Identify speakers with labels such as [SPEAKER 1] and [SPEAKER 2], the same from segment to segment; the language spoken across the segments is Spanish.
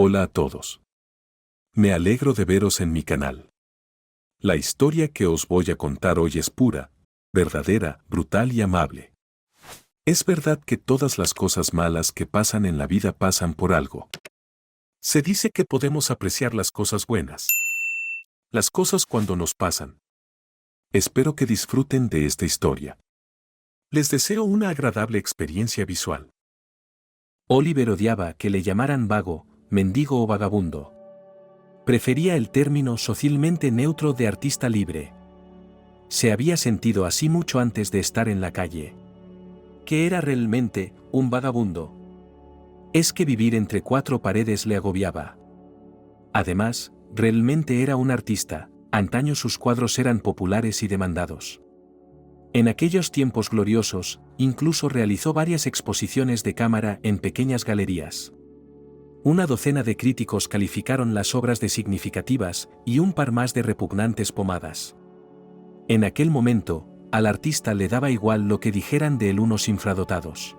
[SPEAKER 1] Hola a todos. Me alegro de veros en mi canal. La historia que os voy a contar hoy es pura, verdadera, brutal y amable. Es verdad que todas las cosas malas que pasan en la vida pasan por algo. Se dice que podemos apreciar las cosas buenas. Las cosas cuando nos pasan. Espero que disfruten de esta historia. Les deseo una agradable experiencia visual.
[SPEAKER 2] Oliver odiaba que le llamaran vago, mendigo o vagabundo. Prefería el término socialmente neutro de artista libre. Se había sentido así mucho antes de estar en la calle. ¿Qué era realmente un vagabundo? Es que vivir entre cuatro paredes le agobiaba. Además, realmente era un artista, antaño sus cuadros eran populares y demandados. En aquellos tiempos gloriosos, incluso realizó varias exposiciones de cámara en pequeñas galerías. Una docena de críticos calificaron las obras de significativas y un par más de repugnantes pomadas. En aquel momento, al artista le daba igual lo que dijeran de él unos infradotados.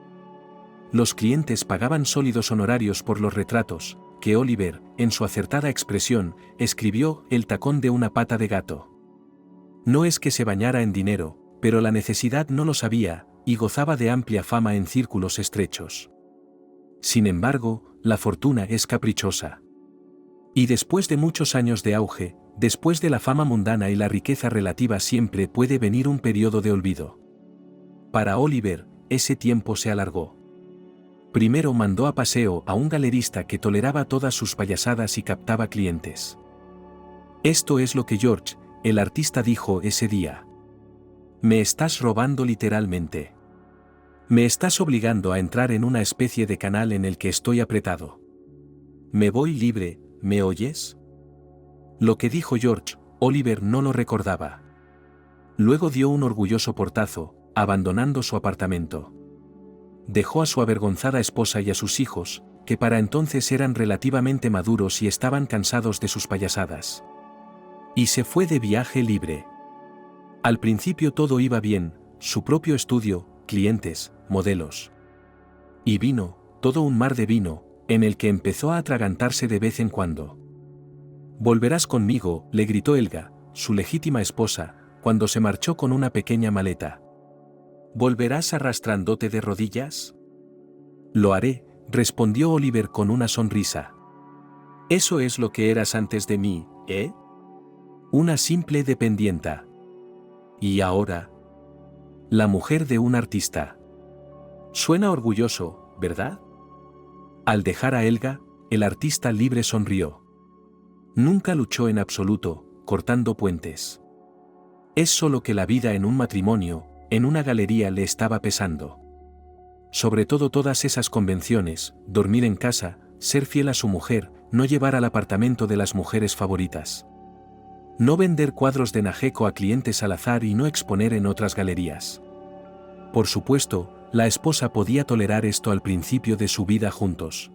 [SPEAKER 2] Los clientes pagaban sólidos honorarios por los retratos, que Oliver, en su acertada expresión, escribió el tacón de una pata de gato. No es que se bañara en dinero, pero la necesidad no lo sabía, y gozaba de amplia fama en círculos estrechos. Sin embargo, la fortuna es caprichosa. Y después de muchos años de auge, después de la fama mundana y la riqueza relativa siempre puede venir un periodo de olvido. Para Oliver, ese tiempo se alargó. Primero mandó a paseo a un galerista que toleraba todas sus payasadas y captaba clientes. Esto es lo que George, el artista, dijo ese día. Me estás robando literalmente. Me estás obligando a entrar en una especie de canal en el que estoy apretado. Me voy libre, ¿me oyes? Lo que dijo George, Oliver no lo recordaba. Luego dio un orgulloso portazo, abandonando su apartamento. Dejó a su avergonzada esposa y a sus hijos, que para entonces eran relativamente maduros y estaban cansados de sus payasadas. Y se fue de viaje libre. Al principio todo iba bien, su propio estudio, clientes, modelos. Y vino, todo un mar de vino, en el que empezó a atragantarse de vez en cuando. «Volverás conmigo», le gritó Helga, su legítima esposa, cuando se marchó con una pequeña maleta. «¿Volverás arrastrándote de rodillas?» «Lo haré», respondió Oliver con una sonrisa. «Eso es lo que eras antes de mí, ¿eh? Una simple dependienta. Y ahora, la mujer de un artista. Suena orgulloso, ¿verdad?» Al dejar a Helga, el artista libre sonrió. Nunca luchó en absoluto, cortando puentes. Es solo que la vida en un matrimonio, en una galería le estaba pesando. Sobre todo todas esas convenciones, dormir en casa, ser fiel a su mujer, no llevar al apartamento de las mujeres favoritas. No vender cuadros de Nageco a clientes al azar y no exponer en otras galerías. Por supuesto, la esposa podía tolerar esto al principio de su vida juntos.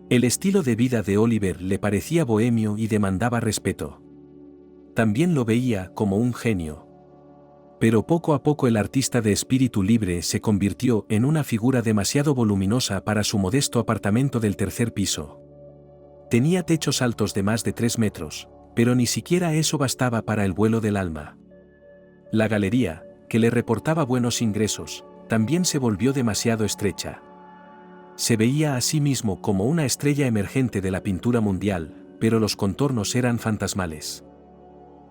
[SPEAKER 2] El estilo de vida de Oliver le parecía bohemio y demandaba respeto. También lo veía como un genio. Pero poco a poco el artista de espíritu libre se convirtió en una figura demasiado voluminosa para su modesto apartamento del tercer piso. Tenía techos altos de más de 3 metros, pero ni siquiera eso bastaba para el vuelo del alma. La galería, que le reportaba buenos ingresos, también se volvió demasiado estrecha. Se veía a sí mismo como una estrella emergente de la pintura mundial, pero los contornos eran fantasmales.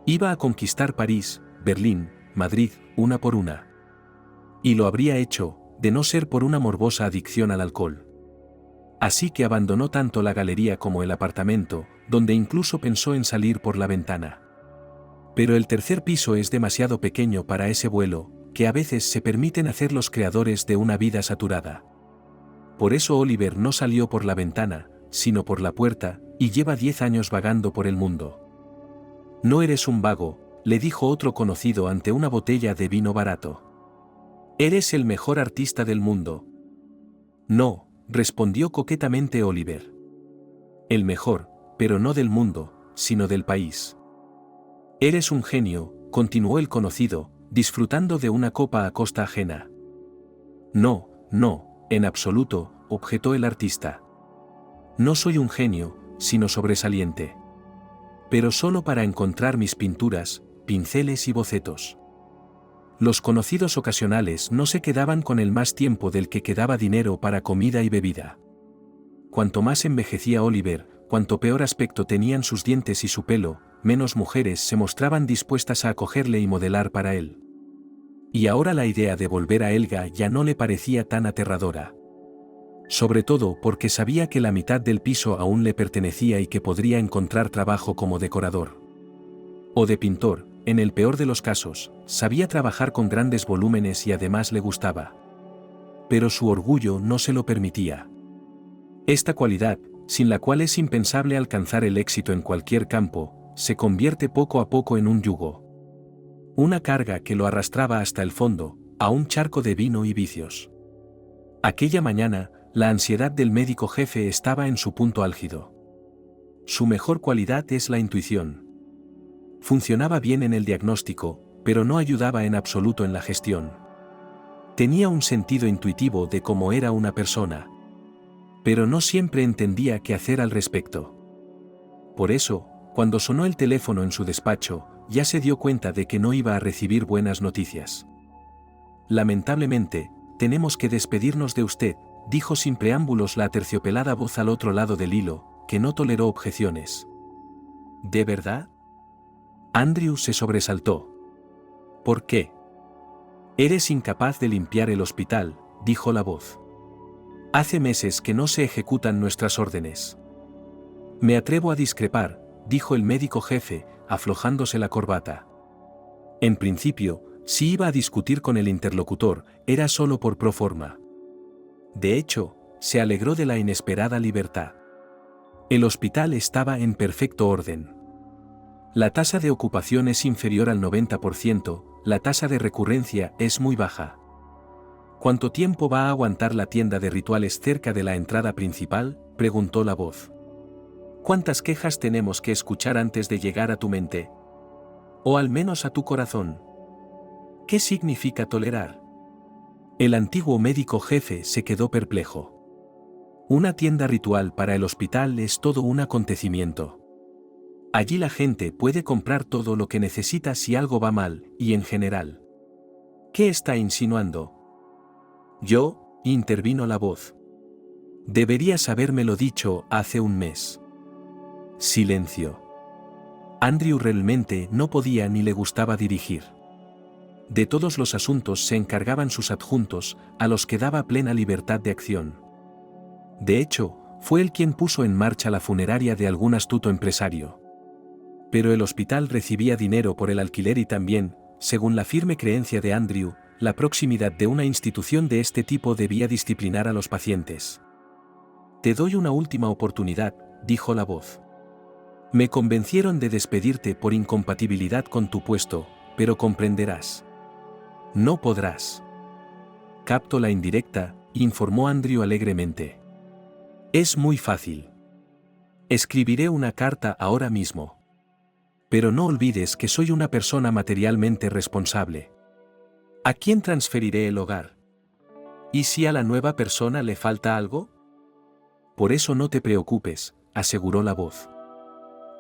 [SPEAKER 2] Iba a conquistar París, Berlín, Madrid, una por una. Y lo habría hecho, de no ser por una morbosa adicción al alcohol. Así que abandonó tanto la galería como el apartamento, donde incluso pensó en salir por la ventana. Pero el tercer piso es demasiado pequeño para ese vuelo, que a veces se permiten hacer los creadores de una vida saturada. Por eso Oliver no salió por la ventana, sino por la puerta, y lleva 10 años vagando por el mundo. «No eres un vago», le dijo otro conocido ante una botella de vino barato. «Eres el mejor artista del mundo». «No», respondió coquetamente Oliver. «El mejor, pero no del mundo, sino del país». «Eres un genio», continuó el conocido, disfrutando de una copa a costa ajena. «No, no, en absoluto», objetó el artista. No soy un genio, sino sobresaliente. Pero solo para encontrar mis pinturas, pinceles y bocetos. Los conocidos ocasionales no se quedaban con el más tiempo del que quedaba dinero para comida y bebida. Cuanto más envejecía Oliver, cuanto peor aspecto tenían sus dientes y su pelo, menos mujeres se mostraban dispuestas a acogerle y modelar para él. Y ahora la idea de volver a Helga ya no le parecía tan aterradora. Sobre todo porque sabía que la mitad del piso aún le pertenecía y que podría encontrar trabajo como decorador. O de pintor, en el peor de los casos, sabía trabajar con grandes volúmenes y además le gustaba. Pero su orgullo no se lo permitía. Esta cualidad, sin la cual es impensable alcanzar el éxito en cualquier campo, se convierte poco a poco en un yugo. Una carga que lo arrastraba hasta el fondo, a un charco de vino y vicios. Aquella mañana, la ansiedad del médico jefe estaba en su punto álgido. Su mejor cualidad es la intuición. Funcionaba bien en el diagnóstico, pero no ayudaba en absoluto en la gestión. Tenía un sentido intuitivo de cómo era una persona, pero no siempre entendía qué hacer al respecto. Por eso, cuando sonó el teléfono en su despacho, ya se dio cuenta de que no iba a recibir buenas noticias. Lamentablemente, tenemos que despedirnos de usted, dijo sin preámbulos la aterciopelada voz al otro lado del hilo, que no toleró objeciones. ¿De verdad? Andrew se sobresaltó. ¿Por qué? Eres incapaz de limpiar el hospital, dijo la voz. Hace meses que no se ejecutan nuestras órdenes. Me atrevo a discrepar, dijo el médico jefe, aflojándose la corbata. En principio, si iba a discutir con el interlocutor, era solo por pro forma. De hecho, se alegró de la inesperada libertad. El hospital estaba en perfecto orden. La tasa de ocupación es inferior al 90%, la tasa de recurrencia es muy baja. ¿Cuánto tiempo va a aguantar la tienda de rituales cerca de la entrada principal?, preguntó la voz. ¿Cuántas quejas tenemos que escuchar antes de llegar a tu mente? O al menos a tu corazón. ¿Qué significa tolerar? El antiguo médico jefe se quedó perplejo. Una tienda ritual para el hospital es todo un acontecimiento. Allí la gente puede comprar todo lo que necesita si algo va mal, y en general. ¿Qué está insinuando? Yo, intervino la voz. Deberías habérmelo dicho hace un mes. Silencio. Andrew realmente no podía ni le gustaba dirigir. De todos los asuntos se encargaban sus adjuntos, a los que daba plena libertad de acción. De hecho, fue él quien puso en marcha la funeraria de algún astuto empresario. Pero el hospital recibía dinero por el alquiler y también, según la firme creencia de Andrew, la proximidad de una institución de este tipo debía disciplinar a los pacientes. Te doy una última oportunidad, dijo la voz. Me convencieron de despedirte por incompatibilidad con tu puesto, pero comprenderás. No podrás. Capto la indirecta, informó Andrew alegremente. Es muy fácil. Escribiré una carta ahora mismo. Pero no olvides que soy una persona materialmente responsable. ¿A quién transferiré el hogar? ¿Y si a la nueva persona le falta algo? Por eso no te preocupes, aseguró la voz.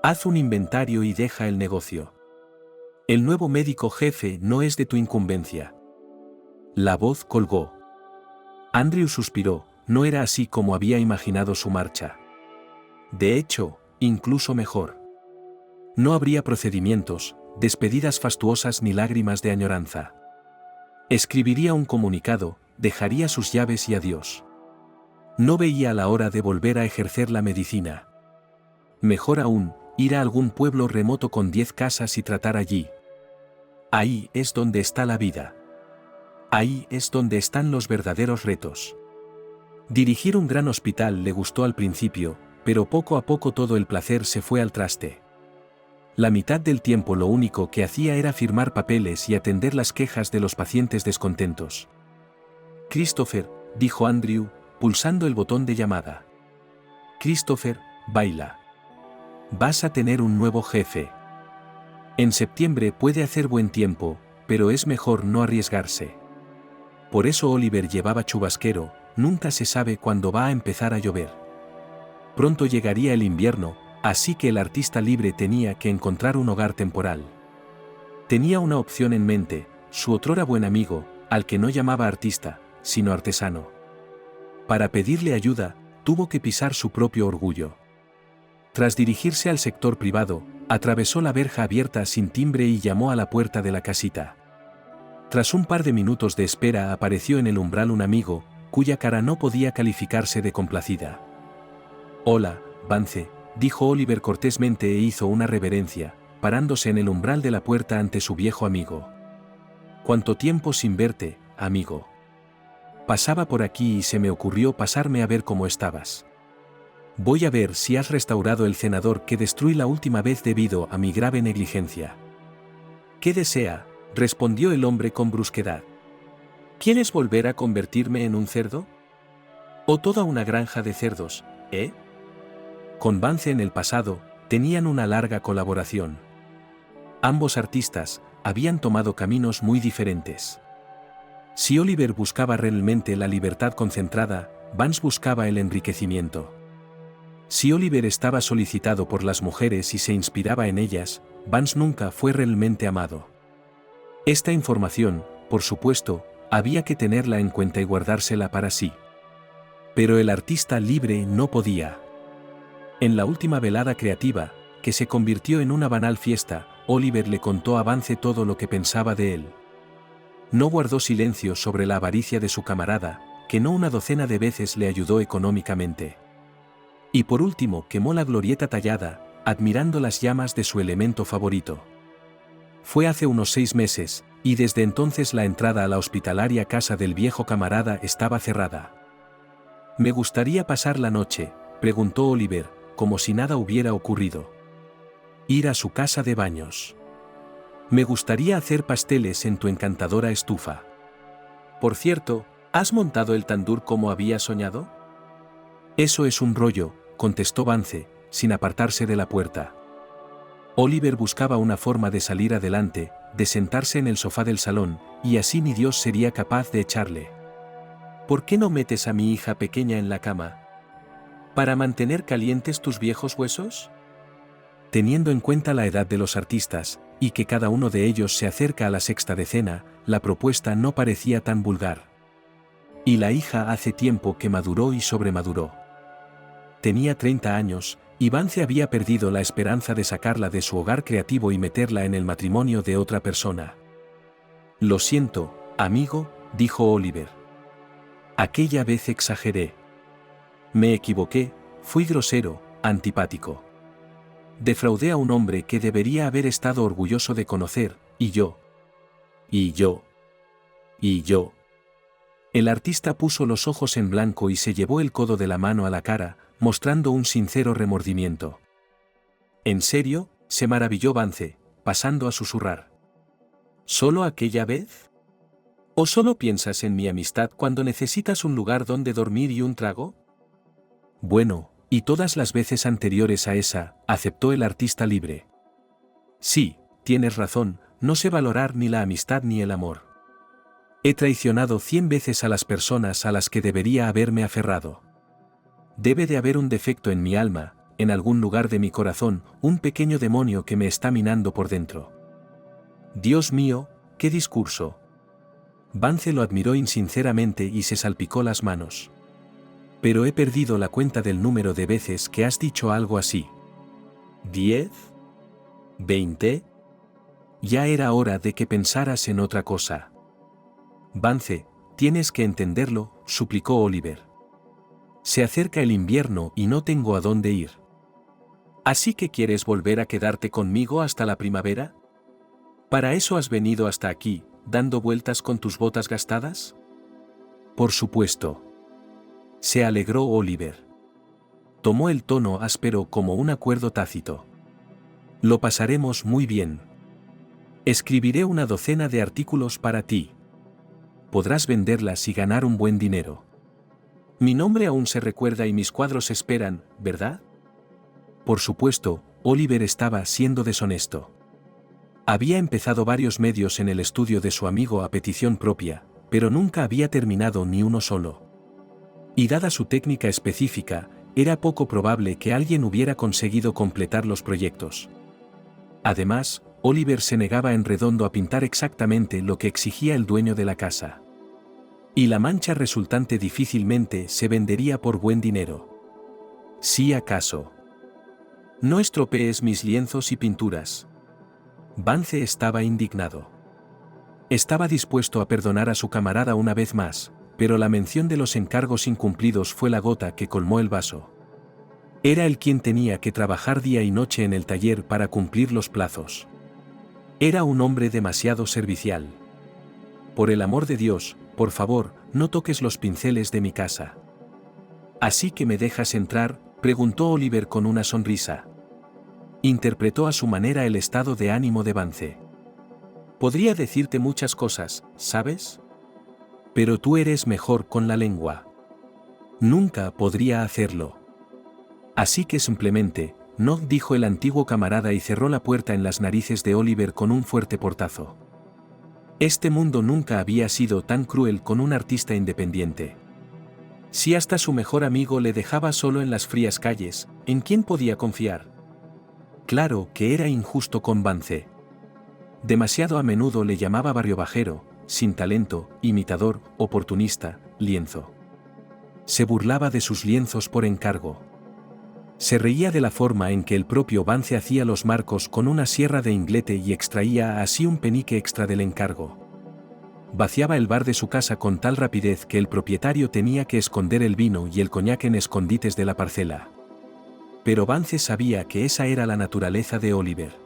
[SPEAKER 2] Haz un inventario y deja el negocio. El nuevo médico jefe no es de tu incumbencia. La voz colgó. Andrew suspiró, no era así como había imaginado su marcha. De hecho, incluso mejor. No habría procedimientos, despedidas fastuosas ni lágrimas de añoranza. Escribiría un comunicado, dejaría sus llaves y adiós. No veía la hora de volver a ejercer la medicina. Mejor aún, ir a algún pueblo remoto con 10 casas y tratar allí. Ahí es donde está la vida. Ahí es donde están los verdaderos retos. Dirigir un gran hospital le gustó al principio, pero poco a poco todo el placer se fue al traste. La mitad del tiempo lo único que hacía era firmar papeles y atender las quejas de los pacientes descontentos. Christopher, dijo Andrew, pulsando el botón de llamada. Christopher, baila. Vas a tener un nuevo jefe. En septiembre puede hacer buen tiempo, pero es mejor no arriesgarse. Por eso Oliver llevaba chubasquero, nunca se sabe cuándo va a empezar a llover. Pronto llegaría el invierno, así que el artista libre tenía que encontrar un hogar temporal. Tenía una opción en mente, su otrora buen amigo, al que no llamaba artista, sino artesano. Para pedirle ayuda, tuvo que pisar su propio orgullo. Tras dirigirse al sector privado, atravesó la verja abierta sin timbre y llamó a la puerta de la casita. Tras un par de minutos de espera apareció en el umbral un amigo, cuya cara no podía calificarse de complacida. «Hola, Vance», dijo Oliver cortésmente e hizo una reverencia, parándose en el umbral de la puerta ante su viejo amigo. «¿Cuánto tiempo sin verte, amigo? Pasaba por aquí y se me ocurrió pasarme a ver cómo estabas. Voy a ver si has restaurado el cenador que destruí la última vez debido a mi grave negligencia». «¿Qué desea?», respondió el hombre con brusquedad. «¿Quieres volver a convertirme en un cerdo? ¿O toda una granja de cerdos, eh?» Con Vance en el pasado, tenían una larga colaboración. Ambos artistas habían tomado caminos muy diferentes. Si Oliver buscaba realmente la libertad concentrada, Vance buscaba el enriquecimiento. Si Oliver estaba solicitado por las mujeres y se inspiraba en ellas, Vance nunca fue realmente amado. Esta información, por supuesto, había que tenerla en cuenta y guardársela para sí. Pero el artista libre no podía. En la última velada creativa, que se convirtió en una banal fiesta, Oliver le contó a Vance todo lo que pensaba de él. No guardó silencio sobre la avaricia de su camarada, que no una docena de veces le ayudó económicamente. Y por último quemó la glorieta tallada, admirando las llamas de su elemento favorito. Fue hace unos 6 meses, y desde entonces la entrada a la hospitalaria casa del viejo camarada estaba cerrada. «¿Me gustaría pasar la noche?», preguntó Oliver, como si nada hubiera ocurrido. «Ir a su casa de baños. Me gustaría hacer pasteles en tu encantadora estufa. Por cierto, ¿has montado el tandur como había soñado?». «Eso es un rollo», contestó Vance, sin apartarse de la puerta. Oliver buscaba una forma de salir adelante, de sentarse en el sofá del salón, y así ni Dios sería capaz de echarle. «¿Por qué no metes a mi hija pequeña en la cama? ¿Para mantener calientes tus viejos huesos?». Teniendo en cuenta la edad de los artistas, y que cada uno de ellos se acerca a la sexta decena, la propuesta no parecía tan vulgar. Y la hija hace tiempo que maduró y sobremaduró. Tenía 30 años, y Vance había perdido la esperanza de sacarla de su hogar creativo y meterla en el matrimonio de otra persona. «Lo siento, amigo», dijo Oliver. «Aquella vez exageré. Me equivoqué, fui grosero, antipático. Defraudé a un hombre que debería haber estado orgulloso de conocer, y yo. El artista puso los ojos en blanco y se llevó el codo de la mano a la cara, mostrando un sincero remordimiento. «¿En serio?», se maravilló Vance, pasando a susurrar. «¿Solo aquella vez? ¿O solo piensas en mi amistad cuando necesitas un lugar donde dormir y un trago?». «Bueno, y todas las veces anteriores a esa», aceptó el artista libre. «Sí, tienes razón, no sé valorar ni la amistad ni el amor. He traicionado 100 veces a las personas a las que debería haberme aferrado. Debe de haber un defecto en mi alma, en algún lugar de mi corazón, un pequeño demonio que me está minando por dentro». «Dios mío, qué discurso». Vance lo admiró insinceramente y se salpicó las manos. «Pero he perdido la cuenta del número de veces que has dicho algo así. ¿10? ¿20? Ya era hora de que pensaras en otra cosa». «Vance, tienes que entenderlo», suplicó Oliver. «Se acerca el invierno y no tengo a dónde ir». «¿Así que quieres volver a quedarte conmigo hasta la primavera? ¿Para eso has venido hasta aquí, dando vueltas con tus botas gastadas?». «Por supuesto». Se alegró Oliver. Tomó el tono áspero como un acuerdo tácito. «Lo pasaremos muy bien. Escribiré una docena de artículos para ti. Podrás venderlas y ganar un buen dinero. Mi nombre aún se recuerda y mis cuadros esperan, ¿verdad?». Por supuesto, Oliver estaba siendo deshonesto. Había empezado varios medios en el estudio de su amigo a petición propia, pero nunca había terminado ni uno solo. Y dada su técnica específica, era poco probable que alguien hubiera conseguido completar los proyectos. Además, Oliver se negaba en redondo a pintar exactamente lo que exigía el dueño de la casa. Y la mancha resultante difícilmente se vendería por buen dinero. Si acaso. No estropees mis lienzos y pinturas. Vance estaba indignado. Estaba dispuesto a perdonar a su camarada una vez más, pero la mención de los encargos incumplidos fue la gota que colmó el vaso. Era él quien tenía que trabajar día y noche en el taller para cumplir los plazos. Era un hombre demasiado servicial. Por el amor de Dios, por favor, no toques los pinceles de mi casa. ¿Así que me dejas entrar?, preguntó Oliver con una sonrisa. Interpretó a su manera el estado de ánimo de Vance. Podría decirte muchas cosas, ¿sabes? Pero tú eres mejor con la lengua. Nunca podría hacerlo. Así que simplemente, no, dijo el antiguo camarada y cerró la puerta en las narices de Oliver con un fuerte portazo. Este mundo nunca había sido tan cruel con un artista independiente. Si hasta su mejor amigo le dejaba solo en las frías calles, ¿en quién podía confiar? Claro que era injusto con Vance. Demasiado a menudo le llamaba barriobajero, sin talento, imitador, oportunista, lienzo. Se burlaba de sus lienzos por encargo. Se reía de la forma en que el propio Vance hacía los marcos con una sierra de inglete y extraía así un penique extra del encargo. Vaciaba el bar de su casa con tal rapidez que el propietario tenía que esconder el vino y el coñac en escondites de la parcela. Pero Vance sabía que esa era la naturaleza de Oliver.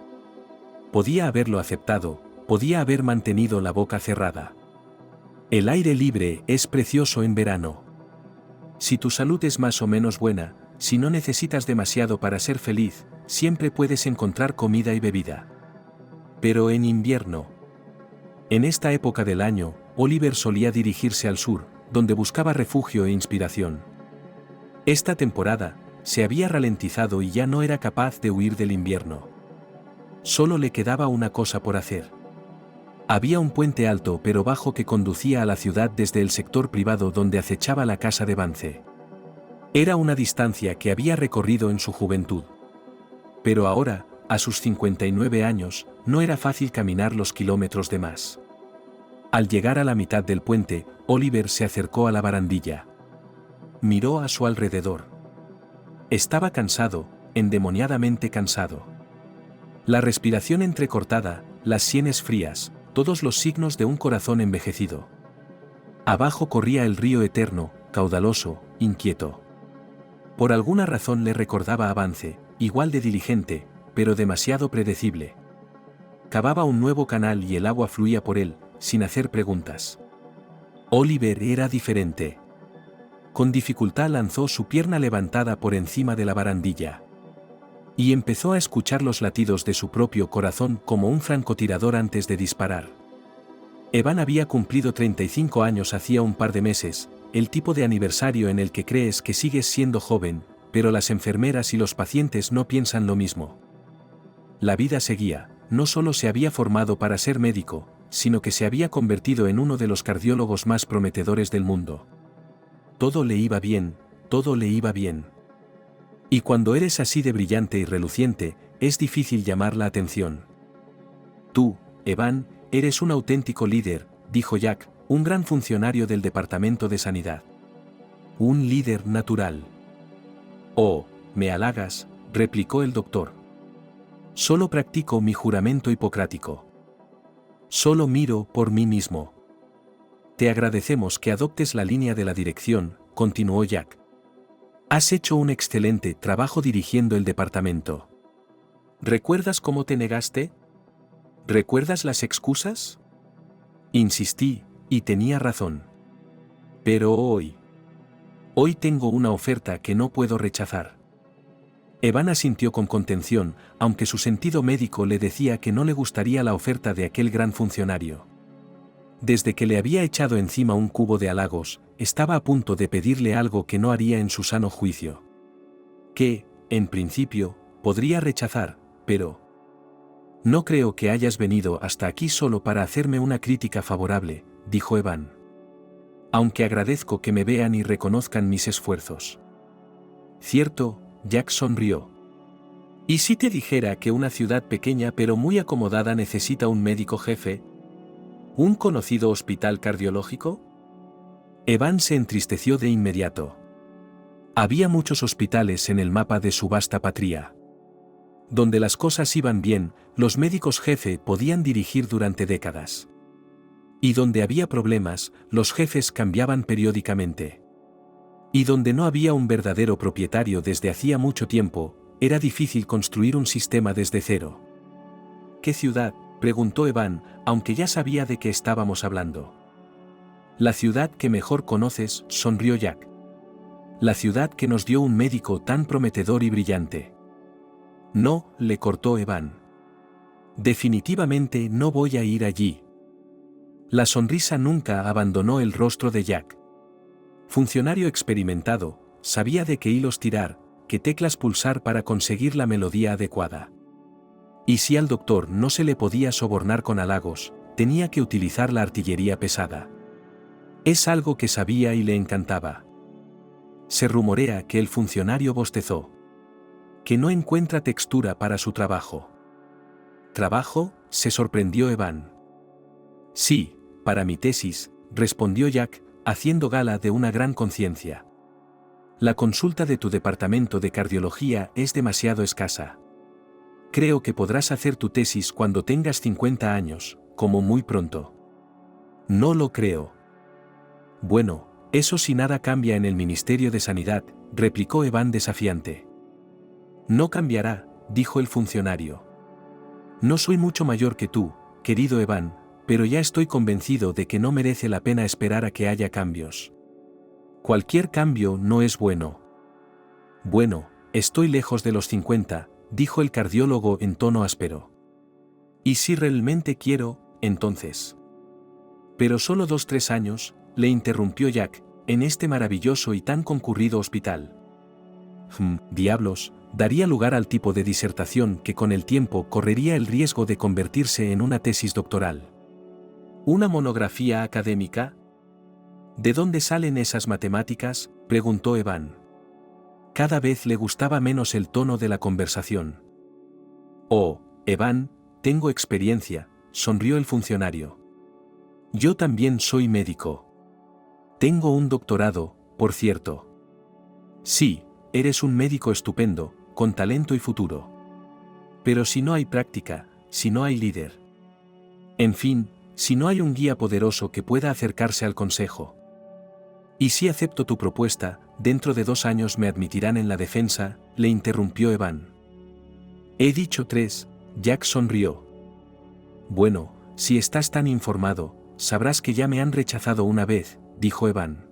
[SPEAKER 2] Podía haberlo aceptado, podía haber mantenido la boca cerrada. El aire libre es precioso en verano. Si tu salud es más o menos buena, si no necesitas demasiado para ser feliz, siempre puedes encontrar comida y bebida. Pero en invierno. En esta época del año, Oliver solía dirigirse al sur, donde buscaba refugio e inspiración. Esta temporada, se había ralentizado y ya no era capaz de huir del invierno. Solo le quedaba una cosa por hacer. Había un puente alto pero bajo que conducía a la ciudad desde el sector privado donde acechaba la casa de Vance. Era una distancia que había recorrido en su juventud. Pero ahora, a sus 59 años, no era fácil caminar los kilómetros de más. Al llegar a la mitad del puente, Oliver se acercó a la barandilla. Miró a su alrededor. Estaba cansado, endemoniadamente cansado. La respiración entrecortada, las sienes frías, todos los signos de un corazón envejecido. Abajo corría el río eterno, caudaloso, inquieto. Por alguna razón le recordaba a Vance, igual de diligente, pero demasiado predecible. Cavaba un nuevo canal y el agua fluía por él, sin hacer preguntas. Oliver era diferente. Con dificultad lanzó su pierna levantada por encima de la barandilla. Y empezó a escuchar los latidos de su propio corazón como un francotirador antes de disparar. Evan había cumplido 35 años hacía un par de meses, el tipo de aniversario en el que crees que sigues siendo joven, pero las enfermeras y los pacientes no piensan lo mismo. La vida seguía, no solo se había formado para ser médico, sino que se había convertido en uno de los cardiólogos más prometedores del mundo. Todo le iba bien, todo le iba bien. Y cuando eres así de brillante y reluciente, es difícil llamar la atención. Tú, Evan, eres un auténtico líder, dijo Jack, un gran funcionario del Departamento de Sanidad. Un líder natural. Oh, me halagas, replicó el doctor. Solo practico mi juramento hipocrático. Solo miro por mí mismo. Te agradecemos que adoptes la línea de la dirección, continuó Jack. Has hecho un excelente trabajo dirigiendo el departamento. ¿Recuerdas cómo te negaste? ¿Recuerdas las excusas? Insistí, y tenía razón. Pero hoy tengo una oferta que no puedo rechazar. Evan asintió con contención, aunque su sentido médico le decía que no le gustaría la oferta de aquel gran funcionario. Desde que le había echado encima un cubo de halagos, estaba a punto de pedirle algo que no haría en su sano juicio. Que, en principio, podría rechazar, pero... No creo que hayas venido hasta aquí solo para hacerme una crítica favorable, dijo Evan. Aunque agradezco que me vean y reconozcan mis esfuerzos. Cierto, Jack sonrió. ¿Y si te dijera que una ciudad pequeña pero muy acomodada necesita un médico jefe? ¿Un conocido hospital cardiológico? Evan se entristeció de inmediato. Había muchos hospitales en el mapa de su vasta patria. Donde las cosas iban bien, los médicos jefe podían dirigir durante décadas. Y donde había problemas, los jefes cambiaban periódicamente. Y donde no había un verdadero propietario desde hacía mucho tiempo, era difícil construir un sistema desde cero. ¿Qué ciudad?, preguntó Evan, aunque ya sabía de qué estábamos hablando. La ciudad que mejor conoces, sonrió Jack. La ciudad que nos dio un médico tan prometedor y brillante. No, le cortó Evan. Definitivamente no voy a ir allí. La sonrisa nunca abandonó el rostro de Jack. Funcionario experimentado, sabía de qué hilos tirar, qué teclas pulsar para conseguir la melodía adecuada. Y si al doctor no se le podía sobornar con halagos, tenía que utilizar la artillería pesada. Es algo que sabía y le encantaba. Se rumorea que el funcionario bostezó. Que no encuentra textura para su trabajo. ¿Trabajo?, se sorprendió Evan. Sí, para mi tesis, respondió Jack, haciendo gala de una gran conciencia. La consulta de tu departamento de cardiología es demasiado escasa. Creo que podrás hacer tu tesis cuando tengas 50 años, como muy pronto. No lo creo. Bueno, eso si nada cambia en el Ministerio de Sanidad, replicó Evan desafiante. No cambiará, dijo el funcionario. No soy mucho mayor que tú, querido Evan, pero ya estoy convencido de que no merece la pena esperar a que haya cambios. Cualquier cambio no es bueno. Bueno, estoy lejos de los 50, dijo el cardiólogo en tono áspero. Y si realmente quiero, entonces. Pero solo 2-3 años, le interrumpió Jack, en este maravilloso y tan concurrido hospital. Diablos, daría lugar al tipo de disertación que con el tiempo correría el riesgo de convertirse en una tesis doctoral. ¿Una monografía académica? ¿De dónde salen esas matemáticas?, preguntó Evan. Cada vez le gustaba menos el tono de la conversación. Oh, Evan, tengo experiencia, sonrió el funcionario. Yo también soy médico. Tengo un doctorado, por cierto. Sí, eres un médico estupendo, con talento y futuro. Pero si no hay práctica, si no hay líder. En fin, si no hay un guía poderoso que pueda acercarse al consejo. Y si acepto tu propuesta, dentro de 2 años me admitirán en la defensa, le interrumpió Evan. He dicho 3, Jack sonrió. Bueno, si estás tan informado, sabrás que ya me han rechazado una vez, dijo Evan.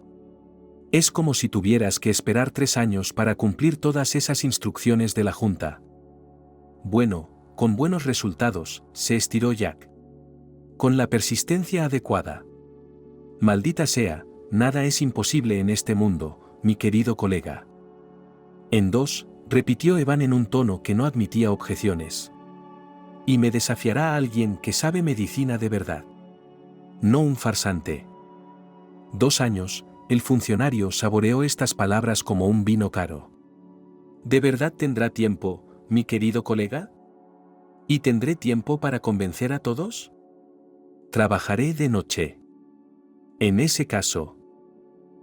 [SPEAKER 2] Es como si tuvieras que esperar 3 años para cumplir todas esas instrucciones de la Junta. Bueno, con buenos resultados, se estiró Jack. Con la persistencia adecuada. Maldita sea, nada es imposible en este mundo, mi querido colega. En 2, repitió Evan en un tono que no admitía objeciones. Y me desafiará a alguien que sabe medicina de verdad. No un farsante. 2 años, el funcionario saboreó estas palabras como un vino caro. ¿De verdad tendrá tiempo, mi querido colega? ¿Y tendré tiempo para convencer a todos? Trabajaré de noche. En ese caso.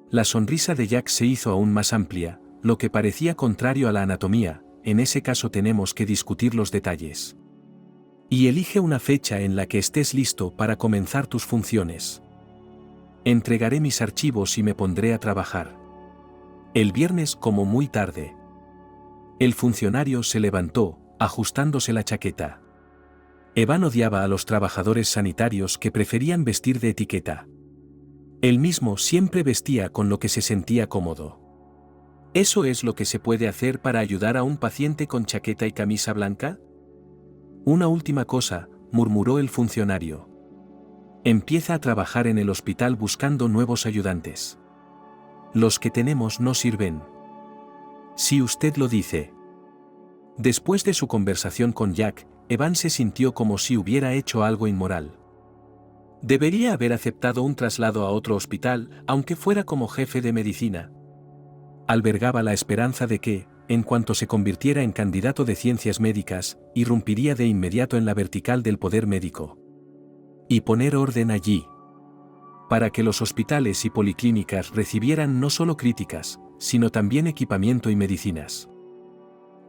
[SPEAKER 2] La sonrisa de Jack se hizo aún más amplia, lo que parecía contrario a la anatomía. En ese caso tenemos que discutir los detalles. Y elige una fecha en la que estés listo para comenzar tus funciones. Entregaré mis archivos y me pondré a trabajar. El viernes como muy tarde. El funcionario se levantó, ajustándose la chaqueta. Evan odiaba a los trabajadores sanitarios que preferían vestir de etiqueta. Él mismo siempre vestía con lo que se sentía cómodo. ¿Eso es lo que se puede hacer para ayudar a un paciente con chaqueta y camisa blanca? Una última cosa, murmuró el funcionario. Empieza a trabajar en el hospital buscando nuevos ayudantes. Los que tenemos no sirven. Si usted lo dice. Después de su conversación con Jack, Evan se sintió como si hubiera hecho algo inmoral. Debería haber aceptado un traslado a otro hospital, aunque fuera como jefe de medicina. Albergaba la esperanza de que, en cuanto se convirtiera en candidato de ciencias médicas, irrumpiría de inmediato en la vertical del poder médico. Y poner orden allí. Para que los hospitales y policlínicas recibieran no solo críticas, sino también equipamiento y medicinas.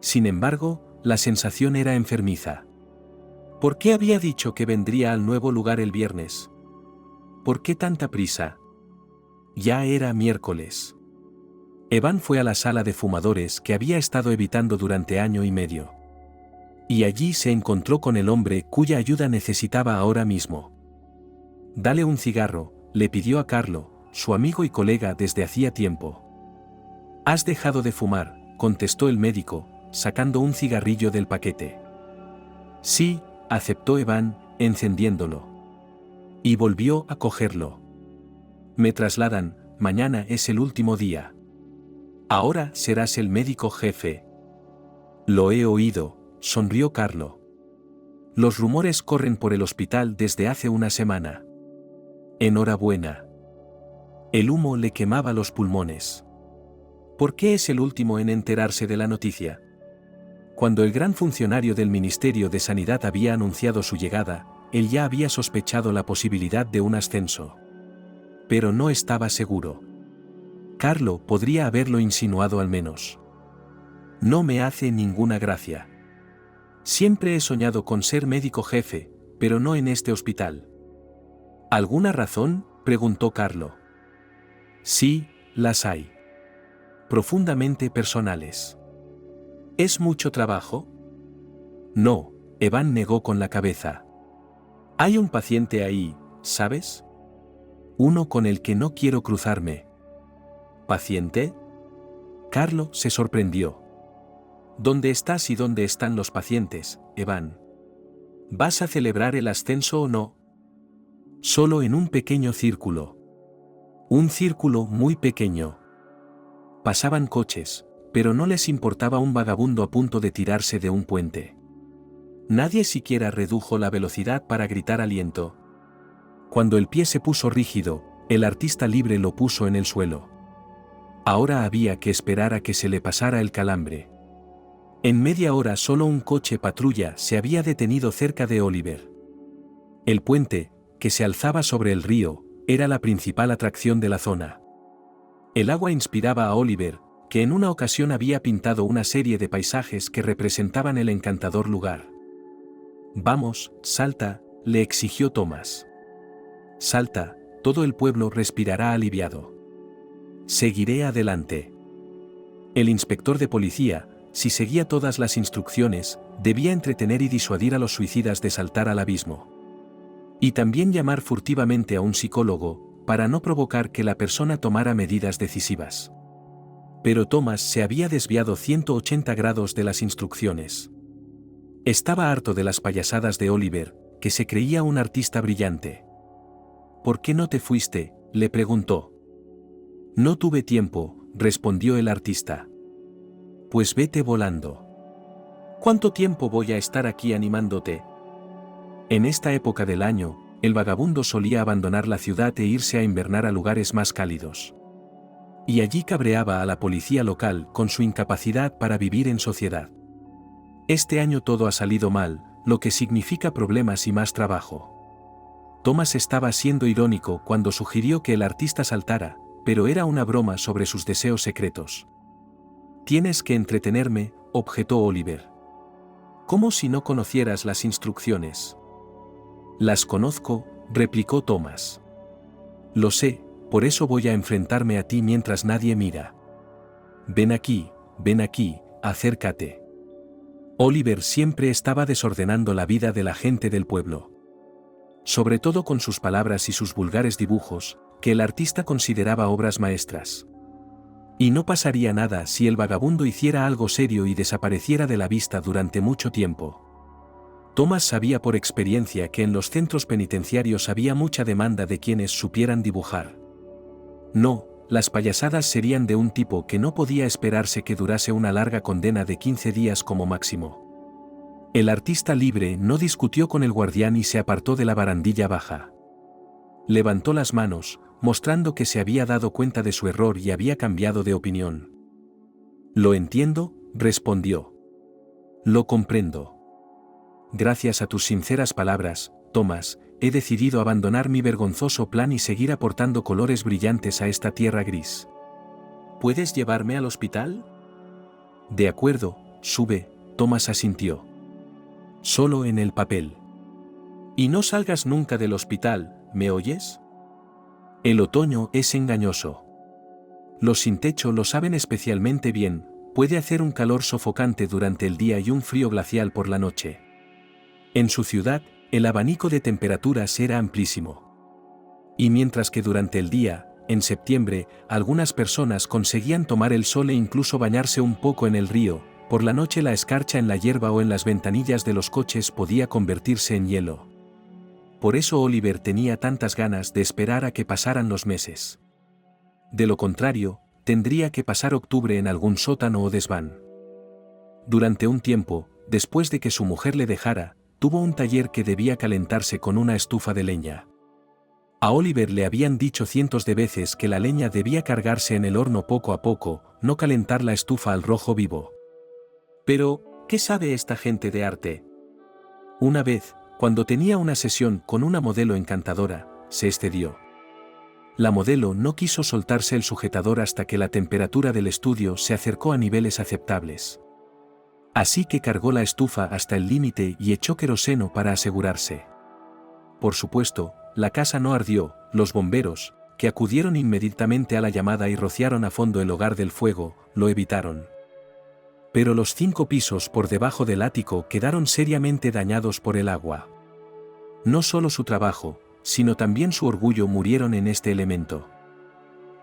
[SPEAKER 2] Sin embargo, la sensación era enfermiza. ¿Por qué había dicho que vendría al nuevo lugar el viernes? ¿Por qué tanta prisa? Ya era miércoles. Evan fue a la sala de fumadores que había estado evitando durante año y medio. Y allí se encontró con el hombre cuya ayuda necesitaba ahora mismo. «Dale un cigarro», le pidió a Carlo, su amigo y colega desde hacía tiempo. «¿Has dejado de fumar?», contestó el médico, sacando un cigarrillo del paquete. «Sí», aceptó Evan, encendiéndolo. Y volvió a cogerlo. «Me trasladan, mañana es el último día. Ahora serás el médico jefe». «Lo he oído», sonrió Carlo. «Los rumores corren por el hospital desde hace una semana». «Enhorabuena». El humo le quemaba los pulmones. ¿Por qué es el último en enterarse de la noticia? Cuando el gran funcionario del Ministerio de Sanidad había anunciado su llegada, él ya había sospechado la posibilidad de un ascenso. Pero no estaba seguro. Carlo podría haberlo insinuado al menos. «No me hace ninguna gracia. Siempre he soñado con ser médico jefe, pero no en este hospital». «¿Alguna razón?», preguntó Carlo. «Sí, las hay. Profundamente personales». «¿Es mucho trabajo?». «No», Evan negó con la cabeza. «Hay un paciente ahí, ¿sabes? Uno con el que no quiero cruzarme». «¿Paciente?». Carlo se sorprendió. «¿Dónde estás y dónde están los pacientes, Evan? ¿Vas a celebrar el ascenso o no?». «Solo en un pequeño círculo». «Un círculo muy pequeño». Pasaban coches, pero no les importaba un vagabundo a punto de tirarse de un puente. Nadie siquiera redujo la velocidad para gritar aliento. Cuando el pie se puso rígido, el artista libre lo puso en el suelo. Ahora había que esperar a que se le pasara el calambre. En media hora solo un coche patrulla se había detenido cerca de Oliver. El puente, que se alzaba sobre el río, era la principal atracción de la zona. El agua inspiraba a Oliver, que en una ocasión había pintado una serie de paisajes que representaban el encantador lugar. «Vamos, salta», le exigió Thomas. «Salta, todo el pueblo respirará aliviado». «Seguiré adelante». El inspector de policía, si seguía todas las instrucciones, debía entretener y disuadir a los suicidas de saltar al abismo. Y también llamar furtivamente a un psicólogo, para no provocar que la persona tomara medidas decisivas. Pero Thomas se había desviado 180 grados de las instrucciones. Estaba harto de las payasadas de Oliver, que se creía un artista brillante. «¿Por qué no te fuiste?», le preguntó. «No tuve tiempo», respondió el artista. «Pues vete volando». «¿Cuánto tiempo voy a estar aquí animándote?». En esta época del año, el vagabundo solía abandonar la ciudad e irse a invernar a lugares más cálidos. Y allí cabreaba a la policía local con su incapacidad para vivir en sociedad. Este año todo ha salido mal, lo que significa problemas y más trabajo. Thomas estaba siendo irónico cuando sugirió que el artista saltara, pero era una broma sobre sus deseos secretos. «Tienes que entretenerme», objetó Oliver. «¿Cómo si no conocieras las instrucciones?». «Las conozco», replicó Thomas. «Lo sé, por eso voy a enfrentarme a ti mientras nadie mira». ven aquí, acércate». Oliver siempre estaba desordenando la vida de la gente del pueblo. Sobre todo con sus palabras y sus vulgares dibujos, que el artista consideraba obras maestras. Y no pasaría nada si el vagabundo hiciera algo serio y desapareciera de la vista durante mucho tiempo. Thomas sabía por experiencia que en los centros penitenciarios había mucha demanda de quienes supieran dibujar. No, las payasadas serían de un tipo que no podía esperarse que durase una larga condena de 15 días como máximo. El artista libre no discutió con el guardián y se apartó de la barandilla baja. Levantó las manos, mostrando que se había dado cuenta de su error y había cambiado de opinión. Lo entiendo, respondió. Lo comprendo. Gracias a tus sinceras palabras, Thomas, he decidido abandonar mi vergonzoso plan y seguir aportando colores brillantes a esta tierra gris. ¿Puedes llevarme al hospital? De acuerdo, sube, Thomas asintió. Solo en el papel. Y no salgas nunca del hospital, ¿me oyes? El otoño es engañoso. Los sin techo lo saben especialmente bien, puede hacer un calor sofocante durante el día y un frío glacial por la noche. En su ciudad, el abanico de temperaturas era amplísimo. Y mientras que durante el día, en septiembre, algunas personas conseguían tomar el sol e incluso bañarse un poco en el río, por la noche la escarcha en la hierba o en las ventanillas de los coches podía convertirse en hielo. Por eso Oliver tenía tantas ganas de esperar a que pasaran los meses. De lo contrario, tendría que pasar octubre en algún sótano o desván. Durante un tiempo, después de que su mujer le dejara, tuvo un taller que debía calentarse con una estufa de leña. A Oliver le habían dicho cientos de veces que la leña debía cargarse en el horno poco a poco, no calentar la estufa al rojo vivo. Pero, ¿qué sabe esta gente de arte? Una vez, cuando tenía una sesión con una modelo encantadora, se excedió. La modelo no quiso soltarse el sujetador hasta que la temperatura del estudio se acercó a niveles aceptables. Así que cargó la estufa hasta el límite y echó queroseno para asegurarse. Por supuesto, la casa no ardió, los bomberos, que acudieron inmediatamente a la llamada y rociaron a fondo el hogar del fuego, lo evitaron. Pero los 5 pisos por debajo del ático quedaron seriamente dañados por el agua. No solo su trabajo, sino también su orgullo murieron en este elemento.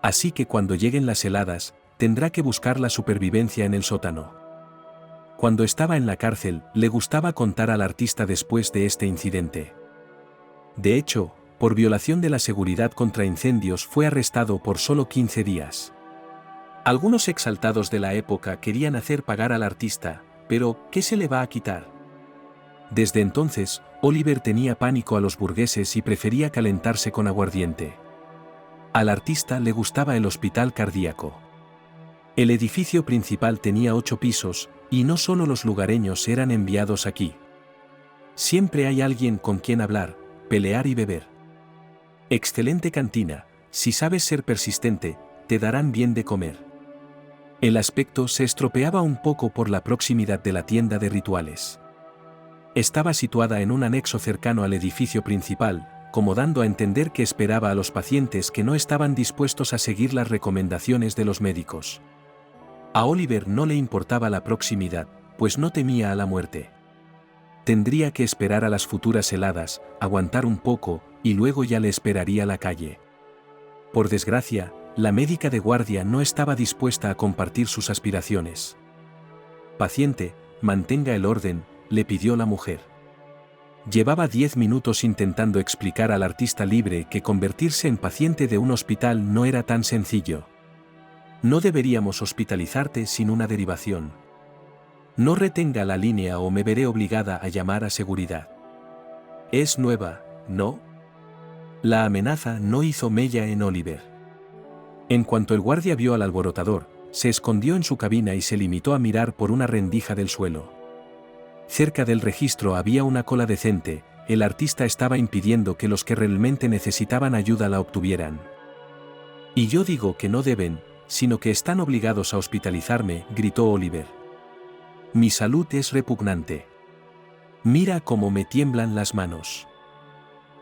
[SPEAKER 2] Así que cuando lleguen las heladas, tendrá que buscar la supervivencia en el sótano. Cuando estaba en la cárcel, le gustaba contar al artista después de este incidente. De hecho, por violación de la seguridad contra incendios fue arrestado por solo 15 días. Algunos exaltados de la época querían hacer pagar al artista, pero ¿qué se le va a quitar? Desde entonces, Oliver tenía pánico a los burgueses y prefería calentarse con aguardiente. Al artista le gustaba el hospital cardíaco. El edificio principal tenía 8 pisos, y no solo los lugareños eran enviados aquí. Siempre hay alguien con quien hablar, pelear y beber. Excelente cantina, si sabes ser persistente, te darán bien de comer. El aspecto se estropeaba un poco por la proximidad de la tienda de rituales. Estaba situada en un anexo cercano al edificio principal, como dando a entender que esperaba a los pacientes que no estaban dispuestos a seguir las recomendaciones de los médicos. A Oliver no le importaba la proximidad, pues no temía a la muerte. Tendría que esperar a las futuras heladas, aguantar un poco, y luego ya le esperaría la calle. Por desgracia, la médica de guardia no estaba dispuesta a compartir sus aspiraciones. Paciente, mantenga el orden, le pidió la mujer. Llevaba 10 minutos intentando explicar al artista libre que convertirse en paciente de un hospital no era tan sencillo. No deberíamos hospitalizarte sin una derivación. No retenga la línea o me veré obligada a llamar a seguridad. Es nueva, ¿no? La amenaza no hizo mella en Oliver. En cuanto el guardia vio al alborotador, se escondió en su cabina y se limitó a mirar por una rendija del suelo. Cerca del registro había una cola decente, el artista estaba impidiendo que los que realmente necesitaban ayuda la obtuvieran. Y yo digo que no deben, sino que están obligados a hospitalizarme, gritó Oliver. Mi salud es repugnante. Mira cómo me tiemblan las manos.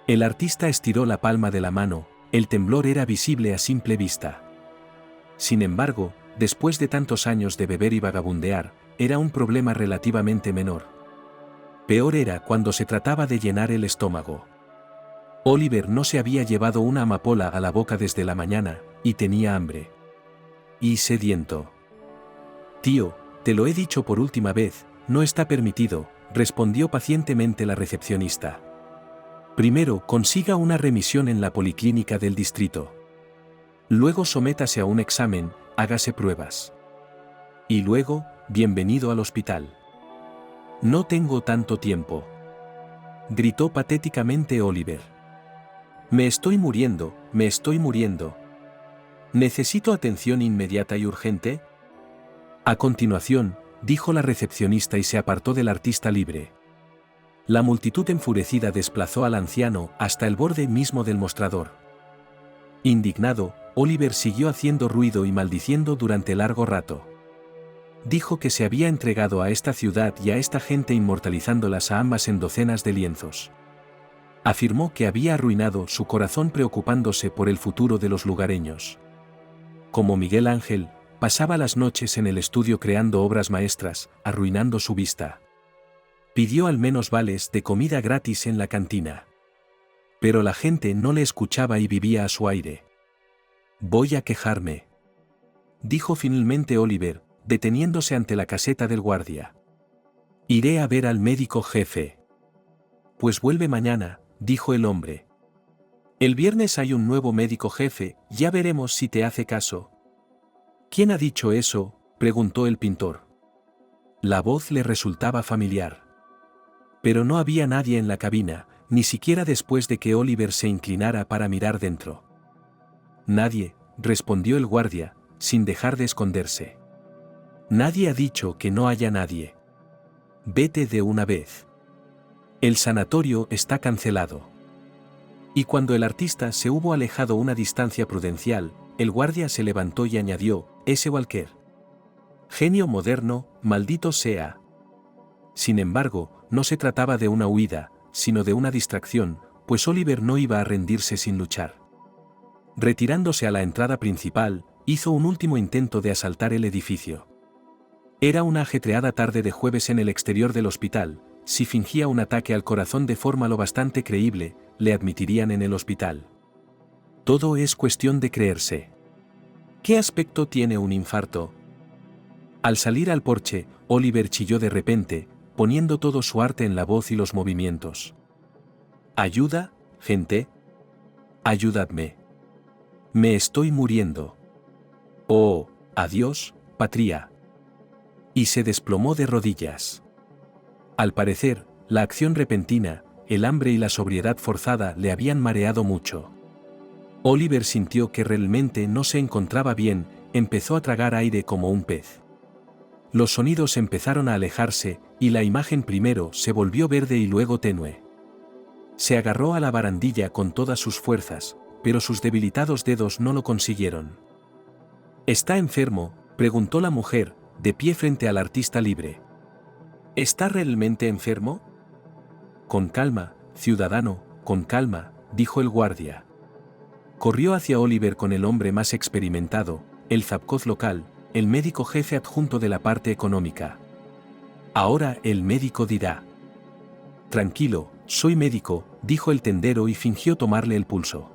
[SPEAKER 2] El artista estiró la palma de la mano, el temblor era visible a simple vista. Sin embargo, después de tantos años de beber y vagabundear, era un problema relativamente menor. Peor era cuando se trataba de llenar el estómago. Oliver no se había llevado una amapola a la boca desde la mañana, y tenía hambre. Y sediento. Tío, te lo he dicho por última vez, no está permitido, respondió pacientemente la recepcionista. Primero consiga una remisión en la policlínica del distrito. Luego sométase a un examen, hágase pruebas. Y luego, bienvenido al hospital. No tengo tanto tiempo. Gritó patéticamente Oliver. Me estoy muriendo, me estoy muriendo. ¿Necesito atención inmediata y urgente? A continuación, dijo la recepcionista y se apartó del artista libre. La multitud enfurecida desplazó al anciano hasta el borde mismo del mostrador. Indignado, Oliver siguió haciendo ruido y maldiciendo durante largo rato. Dijo que se había entregado a esta ciudad y a esta gente inmortalizándolas a ambas en docenas de lienzos. Afirmó que había arruinado su corazón preocupándose por el futuro de los lugareños. Como Miguel Ángel, pasaba las noches en el estudio creando obras maestras, arruinando su vista. Pidió al menos vales de comida gratis en la cantina. Pero la gente no le escuchaba y vivía a su aire. «Voy a quejarme», dijo finalmente Oliver, deteniéndose ante la caseta del guardia. «Iré a ver al médico jefe». «Pues vuelve mañana», dijo el hombre. «El viernes hay un nuevo médico jefe, ya veremos si te hace caso». «¿Quién ha dicho eso?», preguntó el pintor. La voz le resultaba familiar. Pero no había nadie en la cabina, ni siquiera después de que Oliver se inclinara para mirar dentro. «Nadie», respondió el guardia, sin dejar de esconderse. «Nadie ha dicho que no haya nadie. Vete de una vez. El sanatorio está cancelado». Y cuando el artista se hubo alejado una distancia prudencial, el guardia se levantó y añadió: «Ese Walker. Genio moderno, maldito sea». Sin embargo, no se trataba de una huida, sino de una distracción, pues Oliver no iba a rendirse sin luchar. Retirándose a la entrada principal, hizo un último intento de asaltar el edificio. Era una ajetreada tarde de jueves en el exterior del hospital. Si fingía un ataque al corazón de forma lo bastante creíble, le admitirían en el hospital. Todo es cuestión de creerse. ¿Qué aspecto tiene un infarto? Al salir al porche, Oliver chilló de repente, poniendo todo su arte en la voz y los movimientos. «Ayuda, gente. Ayudadme. Me estoy muriendo. Oh, adiós, patria». Y se desplomó de rodillas. Al parecer, la acción repentina, el hambre y la sobriedad forzada le habían mareado mucho. Oliver sintió que realmente no se encontraba bien, empezó a tragar aire como un pez. Los sonidos empezaron a alejarse, y la imagen primero se volvió verde y luego tenue. Se agarró a la barandilla con todas sus fuerzas, pero sus debilitados dedos no lo consiguieron. «¿Está enfermo?», preguntó la mujer, de pie frente al artista libre. «¿Está realmente enfermo?». «Con calma, ciudadano, con calma», dijo el guardia. Corrió hacia Oliver con el hombre más experimentado, el zapcoz local, el médico jefe adjunto de la parte económica. «Ahora el médico dirá». «Tranquilo, soy médico», dijo el tendero y fingió tomarle el pulso.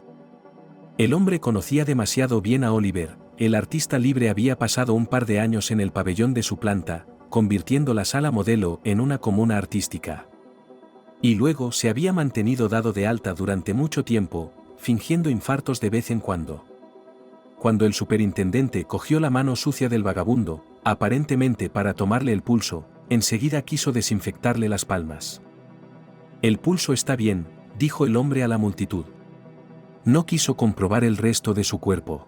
[SPEAKER 2] El hombre conocía demasiado bien a Oliver. El artista libre había pasado un par de años en el pabellón de su planta, convirtiendo la sala modelo en una comuna artística. Y luego se había mantenido dado de alta durante mucho tiempo, fingiendo infartos de vez en cuando. Cuando el superintendente cogió la mano sucia del vagabundo, aparentemente para tomarle el pulso, enseguida quiso desinfectarle las palmas. «El pulso está bien», dijo el hombre a la multitud. No quiso comprobar el resto de su cuerpo.